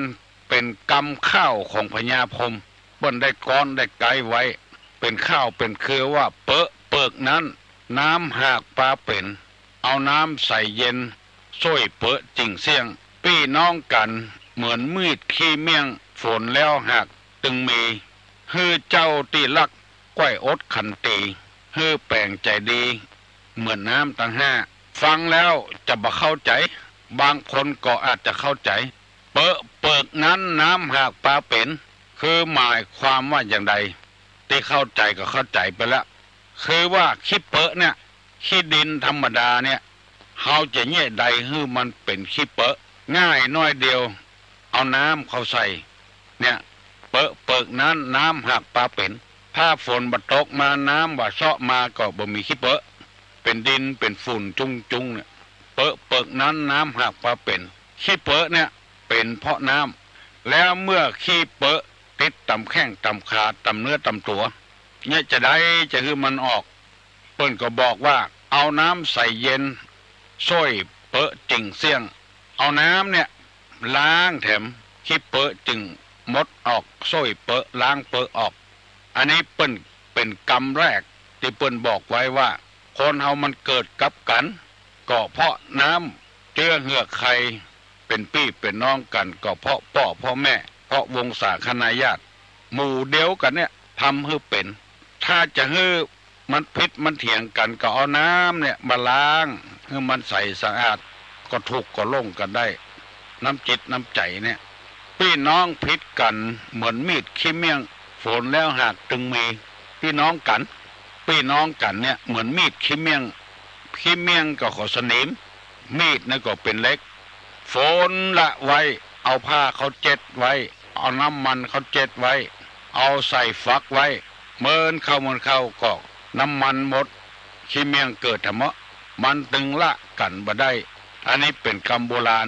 เป็นกรรมข้าวของพญาพรหมเปิ้นได้ก้อนได้ไกลไว้เป็นข้าวเป็นคือว่าเปิกนั้นน้ำหากปลาเป็นเอาน้ำใส่เย็นช่วยเปอะจิ่งเสียงพี่น้องกันเหมือนมีดขี้เมี่ยงฝนแล้วหักตึงมีฮือเจ้าตีลักก้อยอดขันตีฮือแปลงใจดีเหมือนน้ำตั้งห้าฟังแล้วจะบ่เข้าใจบางคนก็อาจจะเข้าใจเปิกนั้นน้ำหากปลาเป็นคือหมายความว่าอย่างใดที่เข้าใจก็เข้าใจไปแล้วคือว่าขี้เปอะเนี่ยขี้ดินธรรมดาเนี่ยเฮาจะแยกใดให้มันเป็นขี้เปอะง่ายน้อยเดียวเอาน้ำเข้าใส่เนี่ยเปิกนั้นน้ำหักปลาเป็นถ้าฝนบัดตกมาน้ำว่าเซาะมาก็บ่มีขี้เปอะเป็นดินเป็นฝุ่นจุงเนี่ยเปิกนั้นน้ำหักปลาเป็นขี้เปอะเนี่ยเป็นเพราะน้ำแล้วเมื่อขี้เปอะติดตำแข้งตำขาตำเนื้อตำตัวเนี่ยจะได้จะคือมันออกเปิ้นก็บอกว่าเอาน้ำใส่เย็นช่วยเปอะจิ่งเสียงเอาน้ำเนี่ยล้างแถมขี้เปอะจึงมดออกช่วยเปอะล้างเปอะออกอันนี้เปิ้นเป็นกรรมแรกที่เปิ้นบอกไว้ว่าคนเฮามันเกิดกับกันก็เพราะน้ำเจือเหือกไข่เป็นพี่เป็นน้องกันก็เพราะพ่อแม่เพราะวงศาคณาญาติหมู่เดียวกันเนี่ยทำให้เป็นถ้าจะให้มันพิษมันเถียงกันก็เอาน้ำเนี่ยมาล้างให้มันใสสะอาดก็ถูกก็ลงกันได้น้ำจิตน้ำใจเนี่ยพี่น้องพิษกันเหมือนมีดขี้เมี่ยงฝนแล้วหากตึงมีพี่น้องกันเนี่ยเหมือนมีดขี้เมี่ยงก็ขอสนิมมีดนั่นก็เป็นเล็กฝนละไว้เอาผ้าเขาเจ็ดไว้เอาน้ำมันเขาเจ็ดไว้เอาใส่ฟักไว้เมินเข้าก็น้ำมันหมดขี้เมี่ยงเกิดธรรมะมันตึงละกันบ่ได้อันนี้เป็นคำโบราณ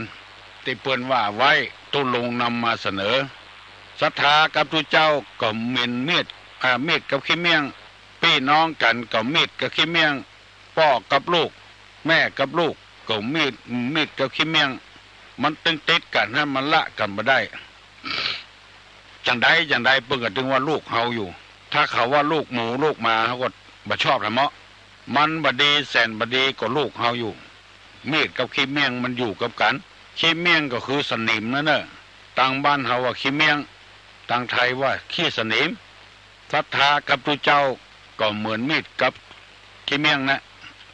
ที่เปิ้นว่าไว้ตุลงนำมาเสนอศรัทธากับทุเจ้าก็มีดกับขี้เมี่ยงพี่น้องกันก็มีดกับขี้เมี่ยงพ่อกับลูกแม่กับลูกก็มีดกับขี้เมี่ยงมันตึงติดกันให้มันละกันบ่ได้จังใดเพิ่นก็ถึงว่าลูกเฮาอยู่ถ้าเขาว่าลูกหมูลูกหมาเขาก็บ่ชอบธรรมะมันบ่ดีแสนบ่ดีก็ลูกเฮาอยู่มีดกับขี้เมี่ยงมันอยู่กับกันขี้เมี่ยงก็คือสนิมนั่นน่ะต่างบ้านเฮาว่าขี้เมี่ยงต่างไทยว่าขี้สนิมศรัทธากับทุเจ้าก็เหมือนมีดกับขี้เมี่ยงนะ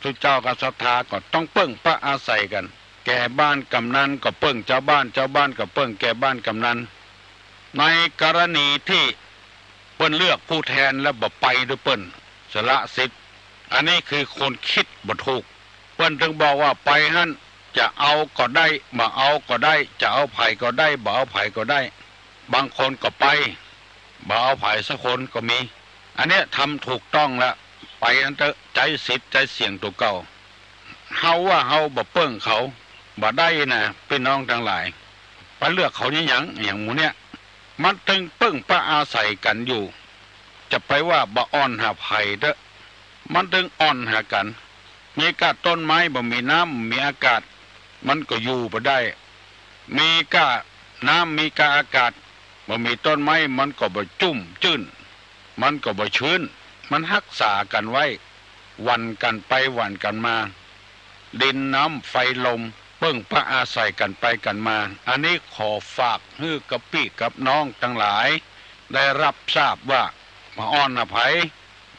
ทุเจ้ากับศรัทธาก็ต้องเปิ้งปะอาศัยกันแก่บ้านกำนันก็เปิ้งเจ้าบ้านก็เปิ้งแก่บ้านกำนันในกรณีที่เปิ้นเลือกผู้แทนแล้วบ่ไปด้วยเปิ้นสละสิทธิ์อันนี้คือคนคิดบ่ถูกเปิ้นถึงบอกว่าไปหั่นจะเอาก็ได้บ่เอาก็ได้จะเอาไผก็ได้บ่เอาไผก็ได้บางคนก็ไปบ่เอาไผสักคนก็มีอันนี้ทำถูกต้องแล้วไปอันเถอะใจสิทธิ์ใจเสี่ยงตัวเก่าเฮาว่าเฮาบ่เปิ้งเขาบ่ได้นะพี่น้องทั้งหลายไปเลือกเขาอย่างหมู่เนี่ยมันตึงเปิ้งปะอาศัยกันอยู่จะไปว่าบ่อ่อนหาไผเด้อมันตึงอ่อนหากันมีกาต้นไม้บ่มีน้ำมีอากาศมันก็อยู่บ่ได้มีกาน้ำมีกาอากาศบ่มีต้นไม้มันก็บ่จุ่มจื้นมันก็บ่ชื้นมันรักษากันไว้วันกันไปวันกันมาดินน้ำไฟลม พิ่งพระอาศัยกันไปกันมาอันนี้ขอฝากฮื้อกับพี่กับน้องทั้งหลายได้รับทราบว่ามาอ้อนอภัย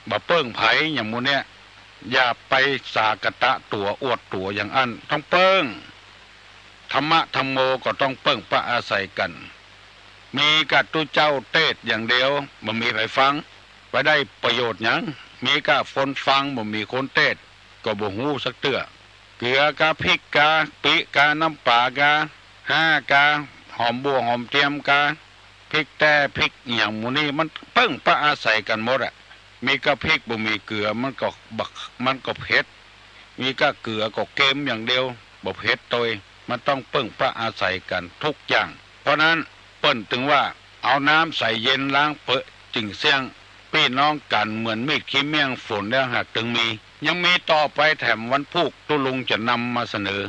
บ่เปิ้งไผอย่างมูเนี่ยอย่าไปสากตะตัวอวดตัวอย่างอันต้องเปิ้งธรรมะธรรมโมก็ต้องเปิ้งพระอาศัยกันมีกัตุเจ้าเทศอย่างเดียวบ่มีใครฟังไปได้ประโยชน์หยังมีกะคนฟังบ่มีคนเทศก็บ่ฮู้สักเตื้อเกลือกะพริกกะปิกะน้ำปลากะห้ากะหอมบัวหอมเทียมกะพริกแต่พริกอย่างหมู่นี้มันเปิ้งพระอาศัยกันหมดอ่ะมีกะพริกบ่มีเกลือมันก็เผ็ดมีกะเกลือก็เค็มอย่างเดียวบ่เผ็ดโดยมันต้องเปิ้งพระอาศัยกันทุกอย่างเพราะนั้นเปิ้นถึงว่าเอาน้ำใส่เย็นล้างเปอะจึงเสี่ยงพี่น้องกันเหมือนมีดขี้เมี่ยงฝนแล้วหากถึงมียังมีต่อไปแถมวันพุกตุลุงจะนำมาเสนอ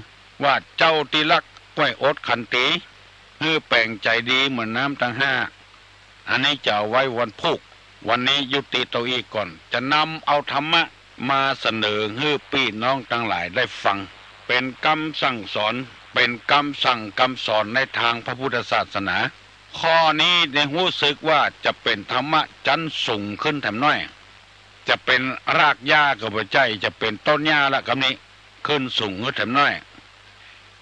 ว่าเจ้าที่รักไว้อดขันตีฮื้อแปลงใจดีเหมือนน้ำทั้งห้าอันนี้จะเอาไว้วันพุกวันนี้ยุติตัวอีกก่อนจะนำเอาธรรมะมาเสนอฮื้อพี่น้องทั้งหลายได้ฟังเป็นคำสั่งสอนเป็นคำสั่งคำสอนในทางพระพุทธศาสนาข้อนี้ในรู้สึกว่าจะเป็นธรรมะชั้นสูงขึ้นแถมน้อยจะเป็นรากหญ้ากับหัวใจจะเป็นต้นหญ้าละคำนี้ขึ้นสูงขึ้นแถมน้อย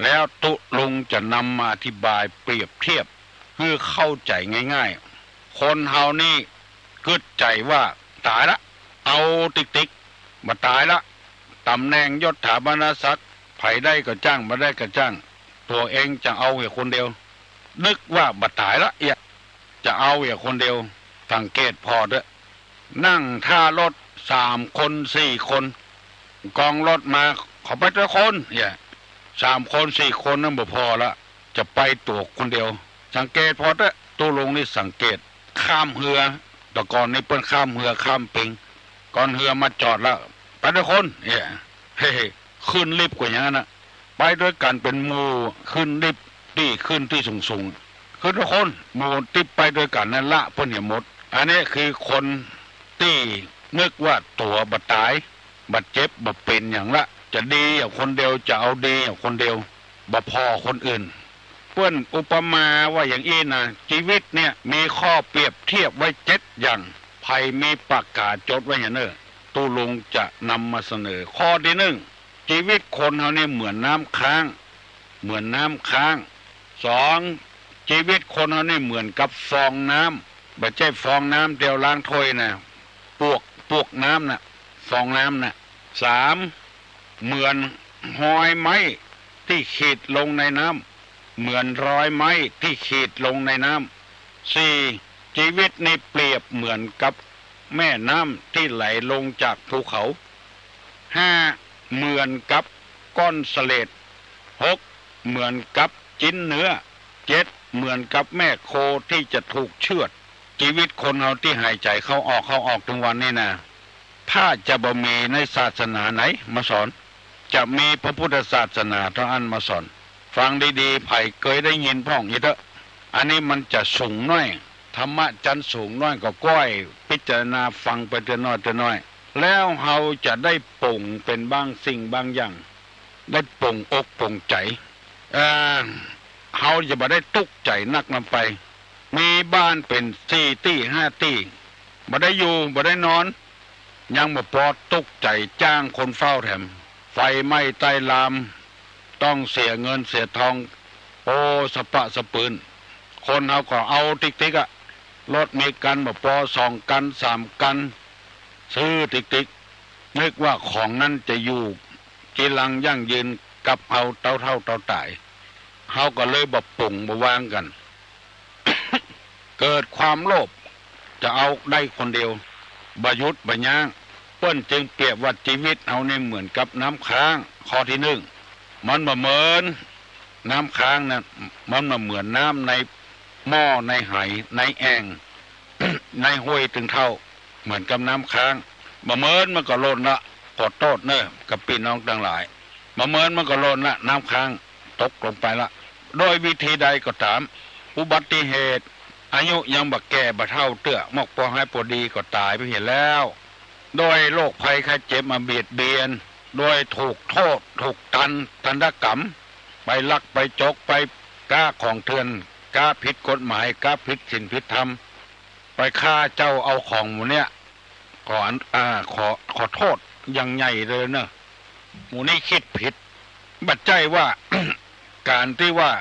แล้วตุลุงจะนำมาอธิบายเปรียบเทียบเพื่อเข้าใจง่ายๆคนเฮานี่กึดใจว่าตายละเอาติ๊กมาตายละตำแหน่งยศถาบรรณศักดิ์ไผได้ก็จ้างมาได้ก็จ้างตัวเองจะเอาอย่างคนเดียวนึกว่าบัดตายละจะเอาอย่างคนเดียวสังเกตพอเด้อนั่งท่ารถ3 คน4 คนกองรถมาขอไปแต่คน3 คน 4 คนนั่นบ่พอละจะไปตัวคนเดียวสังเกตพอเด้อตัวลงนี่สังเกตข้ามเรือแต่ก่อนนี่เปิ้นข้ามเรือข้ามปิงก่อนเรือมาจอดแล้วไปแต่คนเฮ้ขึ้นลิฟต์กว่าอย่างนั้นนะไปด้วยกันเป็นหมู่ขึ้นลิฟต์ที่ขึ้นที่สูงคือทุกคนหมู่ที่ไปด้วยกันนั่นละเพิ่นเห็นหมดอันนี้คือคนที่นึกว่าตัวบัดตายบัดเจ็บบัดเป็นอย่างละจะดีอย่างคนเดียวจะเอาดีอย่างคนเดียวบ่พอคนอื่นเพิ่นอุปมาว่าอย่างอี้นะชีวิตเนี่ยมีข้อเปรียบเทียบไว้7อย่างไผมีปากกาจดไว้อย่างเน้อตูลุงจะนำมาเสนอข้อที่1ชีวิตคนเฮานี่เหมือนน้ำค้าง2ชีวิตคนเฮานี่เหมือนกับฟองน้ำบ่ใช่ฟองน้ำเดียวล้างถ้วยนะปวกน้ำน่ะฟองน้ำน่ะ3เหมือนหอยไม้ที่ขีดลงในน้ำเหมือนรอยไม้ที่ขีดลงในน้ำ4ชีวิตนี่เปรียบเหมือนกับแม่น้ำที่ไหลลงจากภูเขา5เหมือนกับก้อนเสลด6เหมือนกับจิ้นเนื้อ7เหมือนกับแม่โคที่จะถูกเชือดชีวิตคนเราที่หายใจเข้าออกทุกวันนี่นะถ้าจะบ่มีในศาสนาไหนมาสอนจะมีพระพุทธศาสนาเท่านั้นมาสอนฟังดีๆไผ่เคยได้ยินพ่องอีเถอะอันนี้มันจะสูงน้อยธรรมะจันสูงน้อยก็ก้อยพิจารณาฟังไปเถอะน้อยแล้วเฮาจะได้ปร่งเป็นบางสิ่งบางอย่างได้ปร่งอกปร่งใจเฮาจะบ่ได้ตุกใจนักนำไปมีบ้านเป็น4 ที่5 ที่บ่ได้อยู่บ่ได้นอนยังบ่พอตุกใจจ้างคนเฝ้าแถมไฟไหม้ใต้ลามต้องเสียเงินเสียทองโอ้สะปะสะปืนคนเฮาก็เอาติ๊กๆรถมีกันบ่พอ2 กัน3 กันซื้อติ๊กนึกว่าของนั้นจะอยู่กีรังยั่งยืนกับเอาเต่าตายเฮาก็เลยบ่ปรุงบ่วางกัน เกิดความโลภจะเอาได้คนเดียวบ่หยุดบ่ยั้งเปิ้นจึงเปรียบว่าชีวิตเฮานี่เหมือนกับน้ำค้างข้อที่1มันบ่เหมือนน้ำค้างนะมันบ่เหมือนน้ำในหม้อในไหในแอ่ง ในห้วยถึงเท่าเหมือนกับน้ำค้างบ่เหมือนมันก็ล้นละขอโทษเน้อกับพี่น้องทั้งหลายบ่เหมือนมันก็ล้นละน้ำค้างตกลงไปละโดยวิธีใดก็ตามอุบัติเหตุอายุยังบ่แก่บ่เฒ่าเตื้อมอกพอให้พอดีก็ตายไปเห็นแล้วโดยโรคภัยไข้เจ็บมาเบียดเบียนโดยถูกโทษถูกตันทันตกรรม ไปลักไปจกไปก้าของเถื่อนก้าผิดกฎหมายก้าผิดศีลผิดธรรมไปฆ่าเจ้าเอาของหมู่เนี้ยขอโทษอย่างใหญ่เลยเนอะหมู่นี้คิดผิดบัดใจว่า การที่ว่า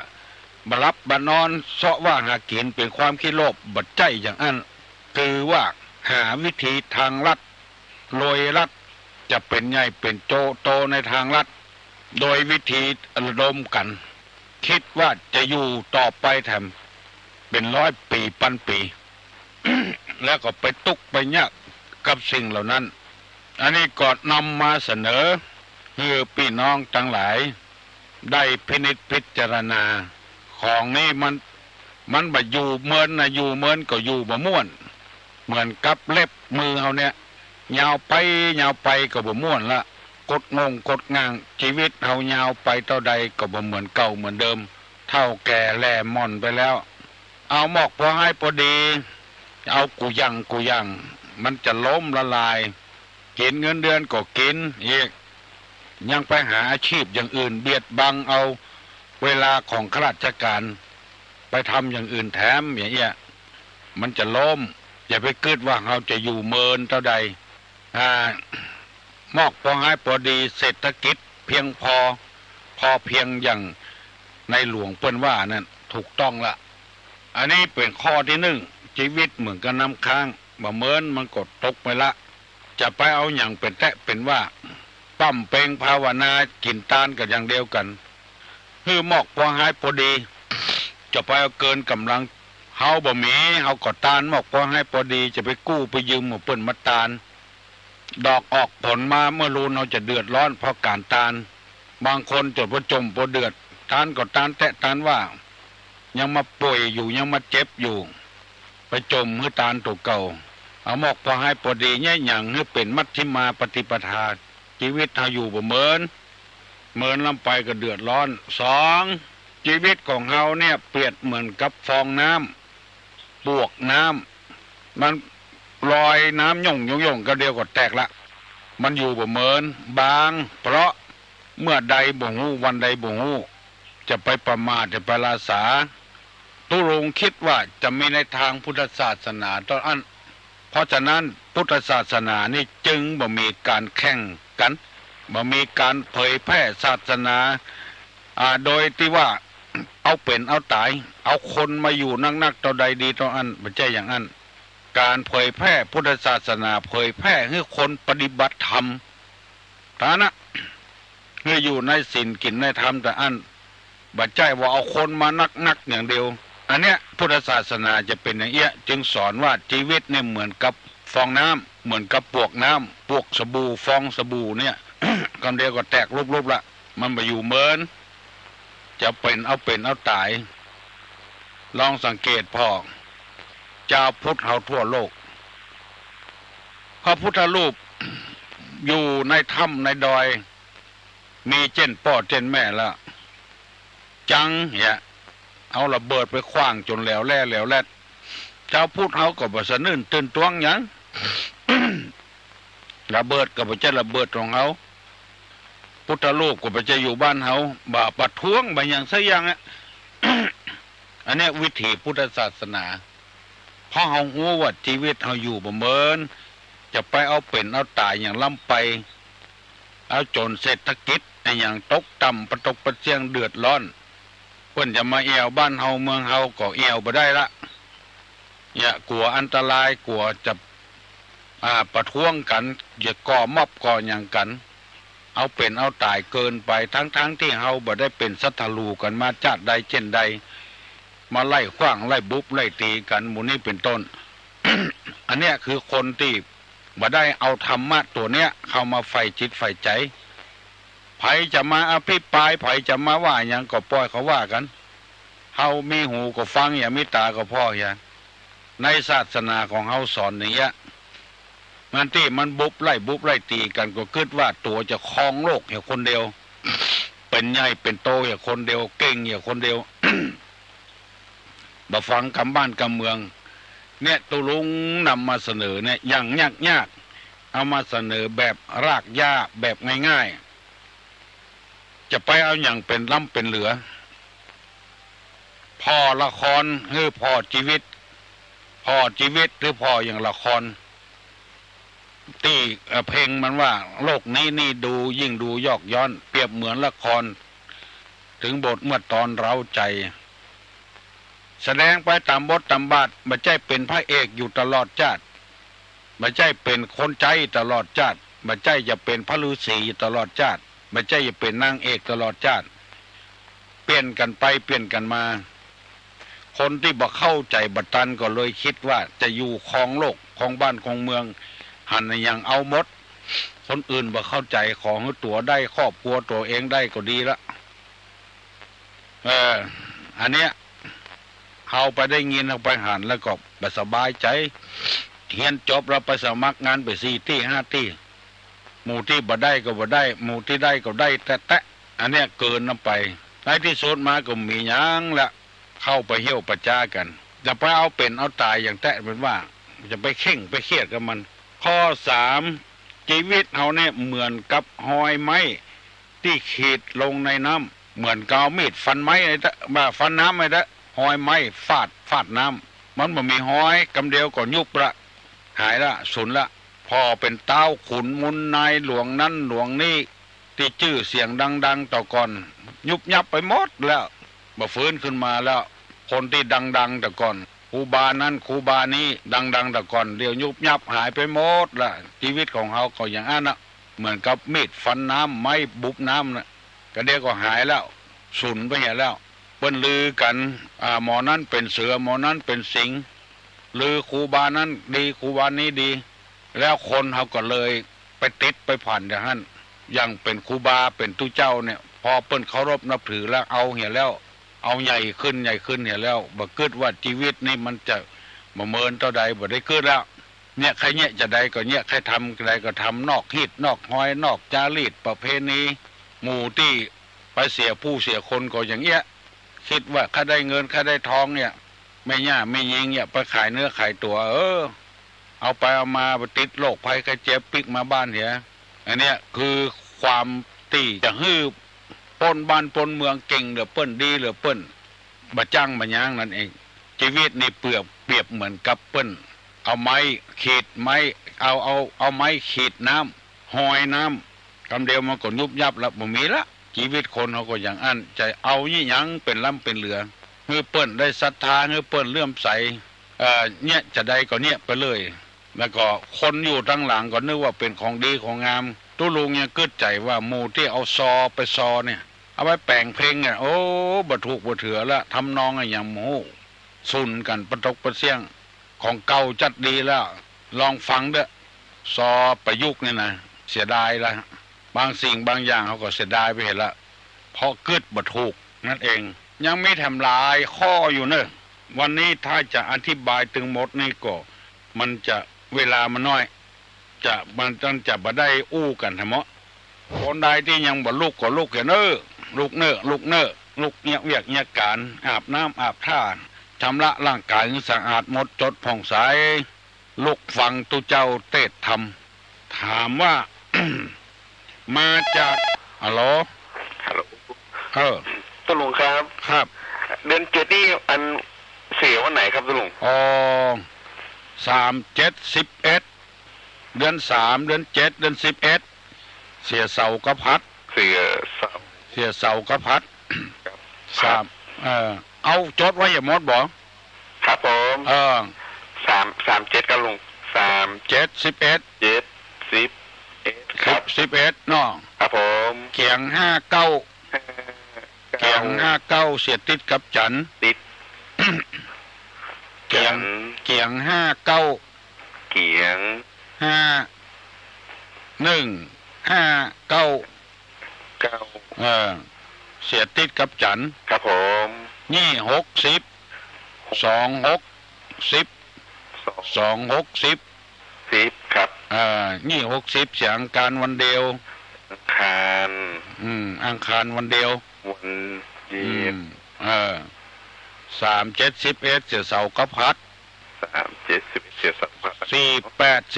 บรับบนอนเสาะว่าหากินเป็นความคิดโลภบัดใจอย่างนั้นคือว่าหาวิธีทางลัดโดยลัดจะเป็นใหญ่เป็นโตในทางลัดโดยวิธีระดมกันคิดว่าจะอยู่ต่อไปแถมเป็น100 ปีพันปี แล้วก็ไปตุกไปยากกับสิ่งเหล่านั้นอันนี้ก็นำมาเสนอให้พี่น้องทั้งหลายได้พินิจพิจารณาของนี้มันบ่อยู่เหมือนนะอยู่เหมือนก็อยู่บ่ม่วนเหมือนกับเล็บมือเฮาเนี่ยยาวไปก็บ่ม่วนละกดงงกดงางชีวิตเฮายาวไปเท่าใดก็บ่เหมือนเก่าเหมือนเดิมเท่าแก่แล่ม่อนไปแล้วเอาหมอกพอให้พอดีเอากูยังมันจะล้มละลายกินเงินเดือนก็กินอีกยังไปหาอาชีพอย่างอื่นเบียดบังเอาเวลาของข้าราชการไปทำอย่างอื่นแถมอย่างเงี้ยมันจะล้มอย่าไปคิดว่าเราจะอยู่เมินเท่าใดมอกพอให้พอดีเศรษฐกิจเพียงพอเพียงอย่างในหลวงเปิ้นว่านั่นถูกต้องละอันนี้เป็นข้อที่1ชีวิตเหมือนกับน้ำค้างบ่เหมือนมันกดตกไปละจะไปเอาอย่างเป็นแตะเป็นว่าปั้มเปงภาวนากินตานกันอย่างเดียวกันคือหมอกพอให้พอดีจะไปเอาเกินกำลังเฮาบ่มีเฮาก็ตานหมอกพอให้พอดีจะไปกู้ไปยืมมาเปิ้นมาตานดอกออกผลมาเมื่อรู้เราจะเดือดร้อนเพราะการตานบางคนจดว่าจมบ่เดือดตานก็ตานแตะตานว่ายังมาป่วยอยู่ยังมาเจ็บอยู่ไปจมคือตานตัวเก่าเอาหมอกพอให้พอดีแย่หยังให้เป็นมัชฌิมาปฏิปทาชีวิตเฮาอยู่บ่เหมือนลำไปก็เดือดร้อน2ชีวิตของเฮาเนี่ยเปรียบเหมือนกับฟองน้ำบวกน้ำมันลอยน้ำย่งก็เดียวก็แตกละมันอยู่บ่เหมือนบางเพราะเมื่อใดบ่ฮู้วันใดบ่ฮู้จะไปประมาทจะไปลาสาตุรงคิดว่าจะมีในทางพุทธศาสนาตอนนั้นเพราะฉะนั้นพุทธศาสนานี่จึงบ่มีการแข่งกันบ่มีการเผยแพร่ศาสนาโดยที่ว่าเอาเป็นเอาตายเอาคนมาอยู่นักๆต่อใดดีต่ออันไม่ใช่อย่างนั้นการเผยแพร่พุทธศาสนาเผยแพร่ให้คนปฏิบัติธรรมฐานะเมื่ออยู่ในศีลกินในธรรมแต่อันบัดใจว่าเอาคนมานักอย่างเดียวอันเนี้ยพุทธศาสนาจะเป็นอย่างเงี้ยจึงสอนว่าชีวิตเนี่ยเหมือนกับฟองน้ำเหมือนกับปวกน้ำปวกสบู่ฟองสบู่เนี่ย คำเดียวก็แตกรูปละมันไปอยู่เหมือนจะเป็นเอาตายลองสังเกตพ่อเจ้าพุทธเฮาทั่วโลกพระพุทธรูป อยู่ในถ้ำในดอยมีเจ้นพ่อเจ้นแม่ละจังเนี่ยเอาระเบิดไปขว้างจนแล้วแล่เจ้าพุทธเฮาก็บ่สะนื่นตื่นตวงหยัง ระเบิดก็บ่ใช่ระเบิดของเฮาพุทธรูปก็บ่ใช่อยู่บ้านเฮาบ่ประท้วงบ่หยังสักอย่างอ่ะ อันนี้วิถีพุทธศาสนาเพราะเฮาฮู้ว่าชีวิตเฮาอยู่บ่เหมือนจะไปเอาเป็นเอาตายอย่างล้ำไปเอาจนเศรษฐกิจอย่างตกต่ำประตกประเจียงเดือดร้อนเพิ่นจะมาเอวบ้านเฮาเมืองเฮาก็เอวบ่ได้ละอย่ากลัวอันตรายกลัวจะประท้วงกันอย่าก่อม็อบก่อหยังกันเอาเป็นเอาตายเกินไปทั้งที่เฮาบ่ได้เป็นศัตรูกันมาชาติใดเช่นใดมาไล่ขว้างไล่บุบไล่ตีกันหมู่นี้เป็นต้น อันเนี้ยคือคนที่บ่ได้เอาธรรมะตัวเนี้ยเข้ามาใฝ่จิตใฝ่ใจไผจะมาอภิปรายไผจะมาว่าหยังก็ปล่อยเขาว่ากันเฮามีหูก็ฟังอย่ามีตาก็พออย่างในศาสนาของเฮาสอนอย่างเงี้ยมันที่มันบุบไล่ตีกันก็คิดว่าตัวจะครองโลกอย่างคนเดียว เป็นใหญ่เป็นโตอย่างคนเดียวเก่งอย่างคนเดียว บ่ฟังคำบ้านคำเมืองเนี่ยตุลุงนำมาเสนอเนี่ยอย่างยากเอามาเสนอแบบรากหญ้าแบบง่ายๆ จะไปเอาอย่างเป็นล่ำเป็นเหลือพ่อละครหรือพ่อชีวิตหรือพ่ออย่างละครที่เพลงมันว่าโลกนี้นี่ดูยิ่งดูยอกย้อนเปรียบเหมือนละครถึงบทเมื่อตอนเร้าใจแสดงไปตามบทตามบาทไม่ใช่เป็นพระเอกอยู่ตลอดชาติไม่ใช่เป็นคนใจตลอดชาติไม่ใช่จะเป็นพระฤาษีตลอดชาติไม่ใช่จะเป็นนางเอกตลอดชาติเปลี่ยนกันไปเปลี่ยนกันมาคนที่บ่เข้าใจบัตันก็เลยคิดว่าจะอยู่ครองโลกครองบ้านครองเมืองหันอย่างเอาหมดคนอื่นบ่เข้าใจของตัวได้ครอบครัวตัวเองได้ก็ดีละอันเนี้ยเอาไปได้เงินเอาไปหันแล้วก็บ่สบายใจเรียนจบแล้วไปสมัครงานไป4 ที่ 5 ที่หมู่ที่บ่ได้ก็บ่ได้หมู่ที่ได้ก็ได้แต่อันเนี้ยเกินน้ำไปในที่สุดมาก็มีหยังละเข้าไปเหี่ยวประจ้ากันจะไปเอาเป็นเอาตายอย่างแตะเป็นว่าจะไปเข่งไปเครียดกับมันข้อ3ชีวิตเขาเนี่ยเหมือนกับหอยไม้ที่ขีดลงในน้ำเหมือนกาวมีดฟันไม้ไอ้ตะมาฟันน้ำไอ้ตะหอยไม้ฟาดน้ำมันบ่มีหอยกำเดียวก็ยุบละหายละสูญละพอเป็นเต้าขุนมุนนายหลวงนั้นหลวงนี้ที่ชื่อเสียงดังๆต่อก่อนยุบยับไปหมดแล้วมาฟื้นขึ้นมาแล้วคนที่ดังแต่ก่อนครูบานั้นครูบานี้ดังแต่ก่อนเดี๋ยวยุบยับหายไปหมดละชีวิตของเขาก็อย่างนั้นนะเหมือนกับมีดฟันน้ำไม้บุบน้ำนะก็เดี๋ยวก็หายแล้วสูญไปเหี้ยแล้วเปิ้นลือกันหมอนั้นเป็นเสือหมอนั้นเป็นสิงลือครูบานั้นดีครูบานี้ดีแล้วคนเขาก็เลยไปติดไปผ่านอย่างนั้นยังเป็นครูบาเป็นตู้เจ้าเนี่ยพอเปิ้นเคารพนับถือแล้วเอาเหี้ยแล้วเอาใหญ่ขึ้นเหี้ยแล้วบ่คิดว่าชีวิตนี่มันจะบ่เมินเท่าใดบ่ได้คิดแล้วเนี่ยใครเนี่ยจะใดก็เนี่ยใครทำใดก็ทำนอกฮิตนอกหอยนอกจารีตประเพณีหมู่ที่ไปเสียผู้เสียคนก็อย่างเงี้ยคิดว่าถ้าได้เงินถ้าได้ทองเนี่ยไม่ย่าไม่ยิงเนี่ยไปขายเนื้อขายตัวเอาไปเอามาไปติดโรคภัยไข้เจ็บปิกมาบ้านเหี้ยอันเนี้ยคือความที่จะฮื้อปนบ้านปนเมืองเก่งเหลือเปิ้นดีเหลือเปิ้นบ่จังบ่ยางนั่นเองชีวิตนี่เปรียบเหมือนกับเปิ้นเอาไม้ขีดไม้เอาไม้ขีดน้ำหอยน้ำคำเดียวมันก็ยุบยับแล้วบ่มีละชีวิตคนเขาก็อย่างอันจะเอายี่หยังเป็นล่ำเป็นเหลือเฮือเปิ้นได้ศรัทธาเฮือเปิ้นเลื่อมใสเนี่ยจะได้ก็เนี่ยไปเลยแล้วก็คนอยู่ทั้งหลังก็นึกว่าเป็นของดีของงามตุลุงยังกึดใจว่าหมู่ที่เอาซอไปซอเนี่ยเอาไว้แปลงเพลงเนี่ยโอ้บ่ถูกบ่เถือละทำนองอย่างโมสุนกันประตกประเสียงของเก่าจัดดีแล้วลองฟังเด้อซอประยุกต์เนี่ยนะเสียดายละบางสิ่งบางอย่างเขาก็เสียดายไปเห็นละเพราะกึดบ่ถูกนั่นเองยังไม่ทำลายข้ออยู่เนอะวันนี้ถ้าจะอธิบายถึงหมดนี่ก็มันจะเวลามันน้อยมันต้องจะบ่ได้อู้กันทั้งหมดคนใดที่ยังบ่ลุกก็ลุกเนอะลุกเงียบเวียกเงียบการอาบน้ำอาบท่าชำระร่างกายให้สะอาดหมดจดผ่องใสลุกฟังตุเจ้าเทศธรรมถามว่า มาจากฮัลโหลตุลุงครับเดือน7นี่อันเสียวันไหนครับตุลุง3 7 11เดือน3เดือน7เดือน11เสียเสากระพัดเสียเสากระพัด3เอาจดไว้อย่าหมดบ่ครับผม37ครับลุง3 7 11 7 11ครับ11เนาะครับผมเกียง59เสียติดกับจันติดเกียง59เกียง51 59เสียติดกับจันครับผมนี่60 10ครับนี่60เสียงการวันเดียวอังคารวันเดียววันเย็น3 7 11เสียเสากระพัด3 7 11เสียเสากระพัด4 8 12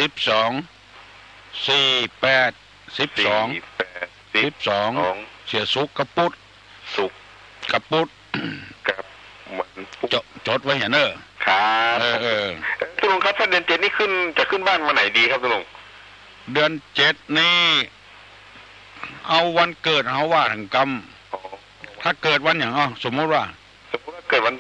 12 เสียสุกกระปุด สุก กระปุด กับมันปุ๊บ จดไว้เห็นเนอะ ครับ เออ ตุลุงครับถ้าเดือนเจ็ดนี่จะขึ้นบ้านวันไหนดีครับตุลุง เดือน7นี่เอาวันเกิดเขาว่าถึงกรรม อ๋อ ถ้าเกิดวันอย่างสมมติว่า สมมติว่าเกิดวัน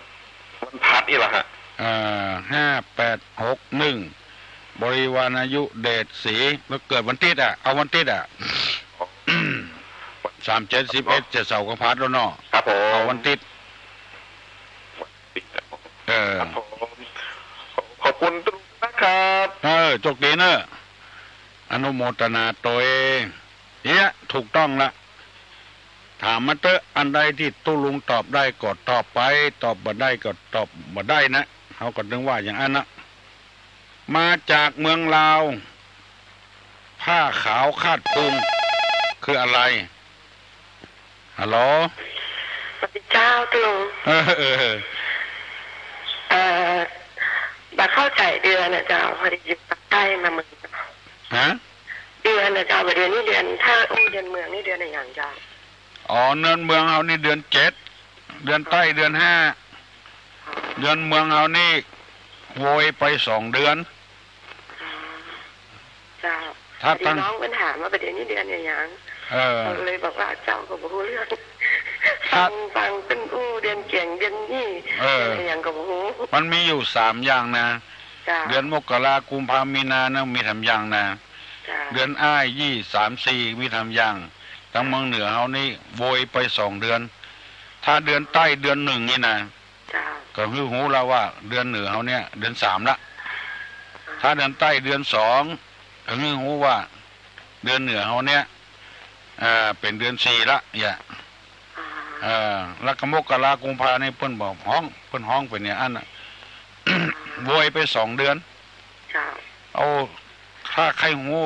พัดนี่แหละฮะ 5861บริวารอายุเดชศรีแล้วเกิดวันติดเอาวันติด3711จะเสาร์กับพัดแล้วเนาะ ครับผม เอาวันติด ครับผมขอบคุณตุลุงนะครับ โชคดีเนอะอนุโมทนาตัวเองเนี่ยถูกต้องละถามมาเตอะอันใดที่ตุลุงตอบได้ก็ตอบไปตอบบ่ได้ก็ตอบบ่ได้นะเขาก็นึกว่าอย่างนั้นนะมาจากเมืองลาวผ้าขาวคาดพุงคืออะไรฮัลโหล สวัสดีเจ้าตุลุงมาเข้าใจเดือนนะเจ้าพอดีอยู่ภาคใต้มาเมืองฮะเดือนนะเจ้าเดือนนี้เดือนถ้าเดือนเมืองนี่เดือนอะไรอย่างเจ้าเนินเมืองเอานี่เดือน7เดือนใต้เดือน5เดือนเมืองเอานี่โวยไป2 เดือนเจ้าถ้าน้องมันถามว่าประเด็นนี้เดือนอะไรอย่างเลยบอกว่าเจ้าก็บอกเรื่องฟังเป็นเดือนเก่งเดือนนี่อะไรอย่างก็บอกมันมีอยู่3อย่างนะเดือนมกราคมกุมภาพันธ์มีนานะมีทำอย่างนะเดือนอ้าย3-4มีทำอย่างทั้งเมืองเหนือเขานี่โวยไป2 เดือนถ้าเดือนใต้เดือน1นี่นะก็คือหูเราว่าเดือนเหนือเขาเนี่ยเดือน3ละถ้าเดือนใต้เดือน2ก็คือหูว่าเดือนเหนือเขาเนี่ยเป็นเดือน4ละเนี่ยแล้วก็มกราคมกุมภาพันธ์นี่เพิ่นบอกห้องเป็นเนี่ยอันน่ะโวยไป2 เดือนเอาถ้าใครหู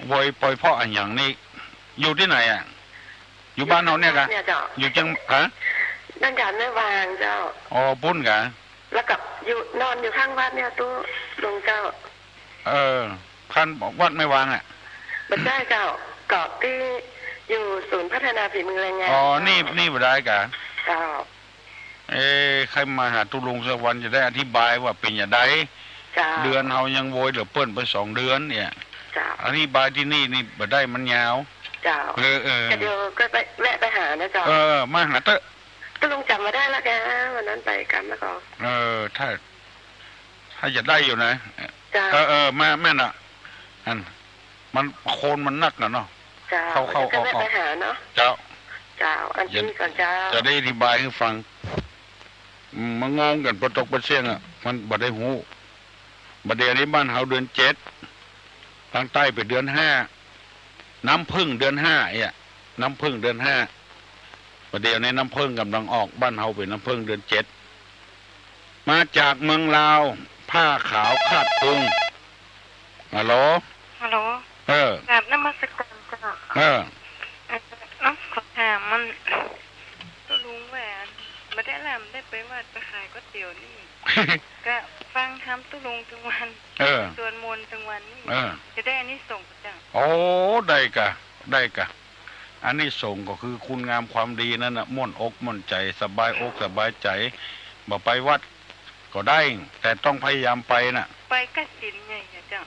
โวยปล่อยเพราะอันอย่างนี้อยู่ที่ไหนอยู่บ้านเราเนี่ยกะอยู่จังนั่นจานแม่วางเจ้าปุ้นกะแล้วกับนอนอยู่ข้างวัดเนี่ยตู้ลงเจ้าท่านบอกวัดไม่วางไม่ใช่เจ้าเกาะที่อยู่ศูนย์พัฒนาฝีมือแรงงานนี่บ่ได้กะเจ้าใครมาหาตุลุงสักวันจะได้อธิบายว่าเป็นอย่างไรเดือนเฮายังโวยเหลือเปิ้นไป2 เดือนเนี่ยอธิบายที่นี่บ่ได้มันยาวเจ้าเดี๋ยวก็ไปแวะไปหานะเจ้ามาหาเตอะตุลุงจำมาได้แล้วแกวันนั้นไปกันแล้วก็ถ้าจะได้อยู่นะแม่น่ะมันโคนมันนักนะเนาะเข้าไปหาเนาะเจ้าอันนี้ก่อนเจ้าจะได้อธิบายให้ฟังมันงงกันประตกประเชียงมันบ่ได้หูบัดเดี๋ยวนี้บ้านเฮาเดือน7ทางใต้ไปเดือน5น้ำพึ่งเดือน5น้ำพึ่งเดือน5บัดเดี๋ยวนี้น้ำพึ่งกำลังออกบ้านเฮาเป็นน้ำพึ่งเดือน7มาจากเมืองลาวผ้าขาวคาดพุงฮัลโหลแบบน้ำมัสการเจ้าขอถามมันตุลุงแหวนไม่ได้ลำได้ไปวัดไปขายก๋วยเตี๋ยวนี่ก็ฟังทำตุลุงจังวันส่วนมนจังวันนี่จะได้อันนี้ส่งจ้ะได้กะอันนี้ส่งก็คือคุณงามความดีนั่นน่ะม่วนอกม่วนใจสบายอกสบายใจบ่ไปวัดก็ได้แต่ต้องพยายามไปน่ะไปก็ศีลใหญ่จ้ะ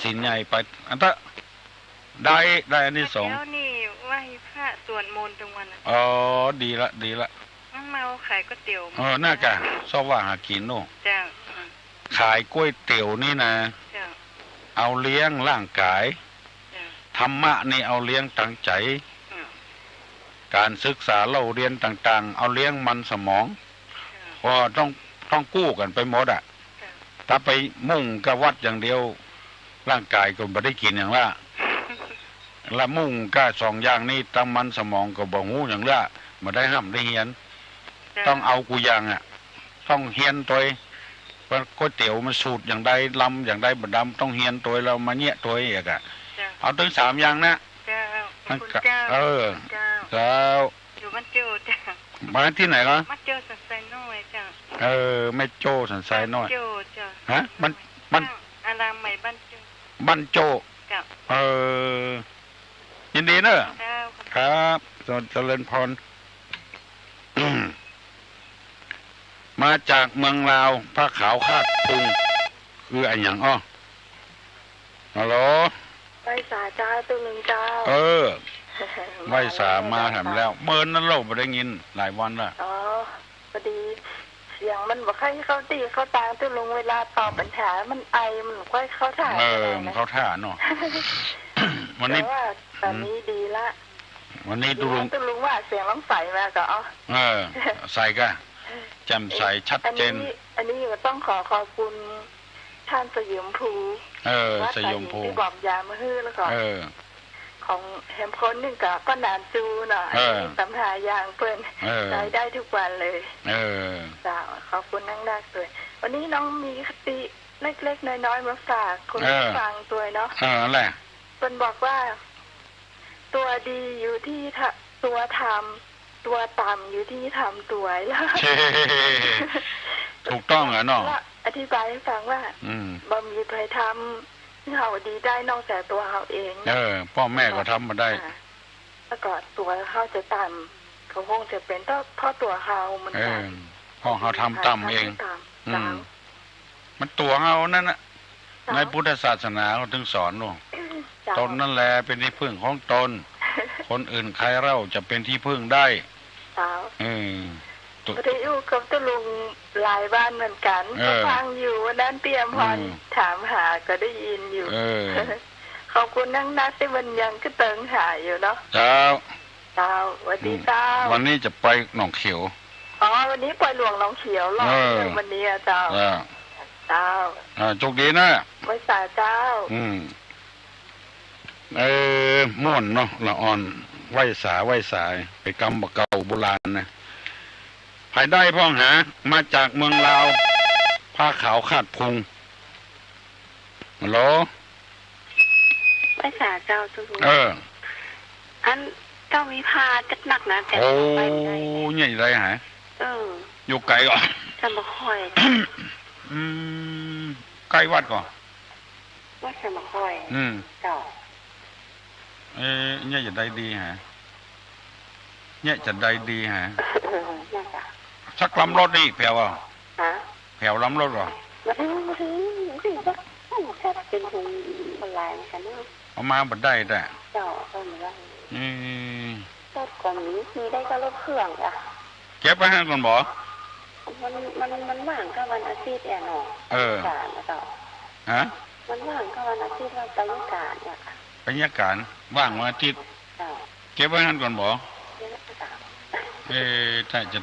ศีลใหญ่ไปอันตะได้อันนี้ส่งแล้วนี่ไหว้พระส่วนมนจังวันดีละเมาขายก๋วยเตี๋ยวน่ากะชอบว่าหากินโน่จ้ะขายก๋วยเตี๋ยวนี่นะเอาเลี้ยงร่างกายธรรมะนี่เอาเลี้ยงตั้งใจการศึกษาเราเรียนต่างๆเอาเลี้ยงมันสมองเพราะต้องกู้กันไปหมดถ้าไปมุ่งกับวัดอย่างเดียวร่างกายก็ไม่ได้กินอย่างละละมุ่งก็2 อย่างนี้ตั้งมันสมองก็บ่หูอย่างละมาได้ห้ามได้เฮียนต้องเอากูอย่างต้องเฮียนตัวว่าก๋วยเตี๋ยวมันสูตรอย่างใดลำอย่างใดบดดำต้องเฮียนตัวเรามาเนี้ยตัวอีกเอาถึง3 อย่างนะเจ้าอยู่บ้านโจ้จ้ะบ้านที่ไหนล่ะบ้านโจ้สันทรายน้อยจ้ะแม่โจ้สันทรายน้อยโจ้จ้ะบ้านอารามใหม่บ้านโจ้ยินดีเนอะค ครับเจริญพร มาจากเมืองลาวผ้าขาวคาดพุงคืออะไรอย่างอ้อฮัลโหลไหวสาเจ้าตัวหนึ่งเจ้าไหวสามาแถมแล้วเมินนั่นเราไม่ได้ยินหลายวันละอ๋อพอดีเสียงมันบอกให้เขาตีเขาตางตัวลุงเวลาตอบปัญหามันไอมันค่อยเข้าท่ามันเข้าท่าเนาะ วันนี้ว่าตอนนี้ดีละวันนี้ตัวลุงว่าเสียงร้องใสมาก็ใส่ก็แจ่มใสชัดเจนอันนี้ก็ต้องขอบคุณท่านสยมภูสยมภูที่บอกยามาฮื้อแล้วก็ของแฮมพ้นนึงก็นานจูเนาะสัมภาอย่างเพิ่นได้ทุกวันเลยจ้าขอบคุณนั่งนักเลยวันนี้น้องมีคติเล็กๆน้อยๆมาฝากคนฟังตัวเนาะอะไรเพิ่นบอกว่าตัวดีอยู่ที่ตัวทำตัวต่ำอยู่ที่ทำตัวแล้วถูกต้องเหรอเนาะอธิบายให้ฟังว่าบ่มีใครทำเขาดีได้นอกจากตัวเขาเองพ่อแม่ก็ทำมาได้แล้วก็ตัวเขาจะต่ำเขาคงจะเป็นเพราะตัวเขาเหมือนกันพ่อเขาทำต่ำเองมันตัวเขานั่นน่ะในพุทธศาสนาเขาถึงสอนว่าตนนั่นแหละเป็นที่พึ่งของตนคนอื่นใครเล่าจะเป็นที่พึ่งได้พอดีอยู่กับตะลุงหลายบ้านเหมือนกันก็ฟังอยู่วันนั้นเตรียมพรถามหาก็ได้ยินอยู่ขอบคุณนั่งนัดที่มันยังก็เติงหาอยู่เนาะเจ้าสวัสดีเจ้าวันนี้จะไปหนองเขียววันนี้ไปหลวงหนองเขียวรอวันนี้เจ้าโชคดีนะไว้สาเจ้าม่วนเนาะละอ่อนไหวสายไปกำบะเก่าโบราณนะภายได้พ่อหามาจากเมืองลาวผ้าขาวคาดพุงฮัลโหลไว้สาเจ้าทุกคนอันเจ้ามีพาจัดหนักนะแต่ไปไงใหญ่ไรฮะอยู่ไกลก่อนจะมาค่อยใกล้วัดก่อนวัดจะมาค่อยเจ้าเนี่ยจะได้ดีฮะเนี่ยจะได้ดีฮะชักลำรถดิแผ่วแผ่วลำรถก่อนเป็นคนโบราณกันเนาะเอามาบัดได้แต่เจ้าเหมือนรถก่อนนี้มีได้ก็รถเครื่องอ่ะเก็บไปให้ก่อนบ่มันว่างก็วันอาทิตย์แอนการนะเจ้ามันว่างก็วันอาทิตย์ว่าบรรยากาศเนี่ยค่ะบรรยากาศว่างวันอาทิตย์เก็บไว้ให้ก่อนบ่ถ้าจะติ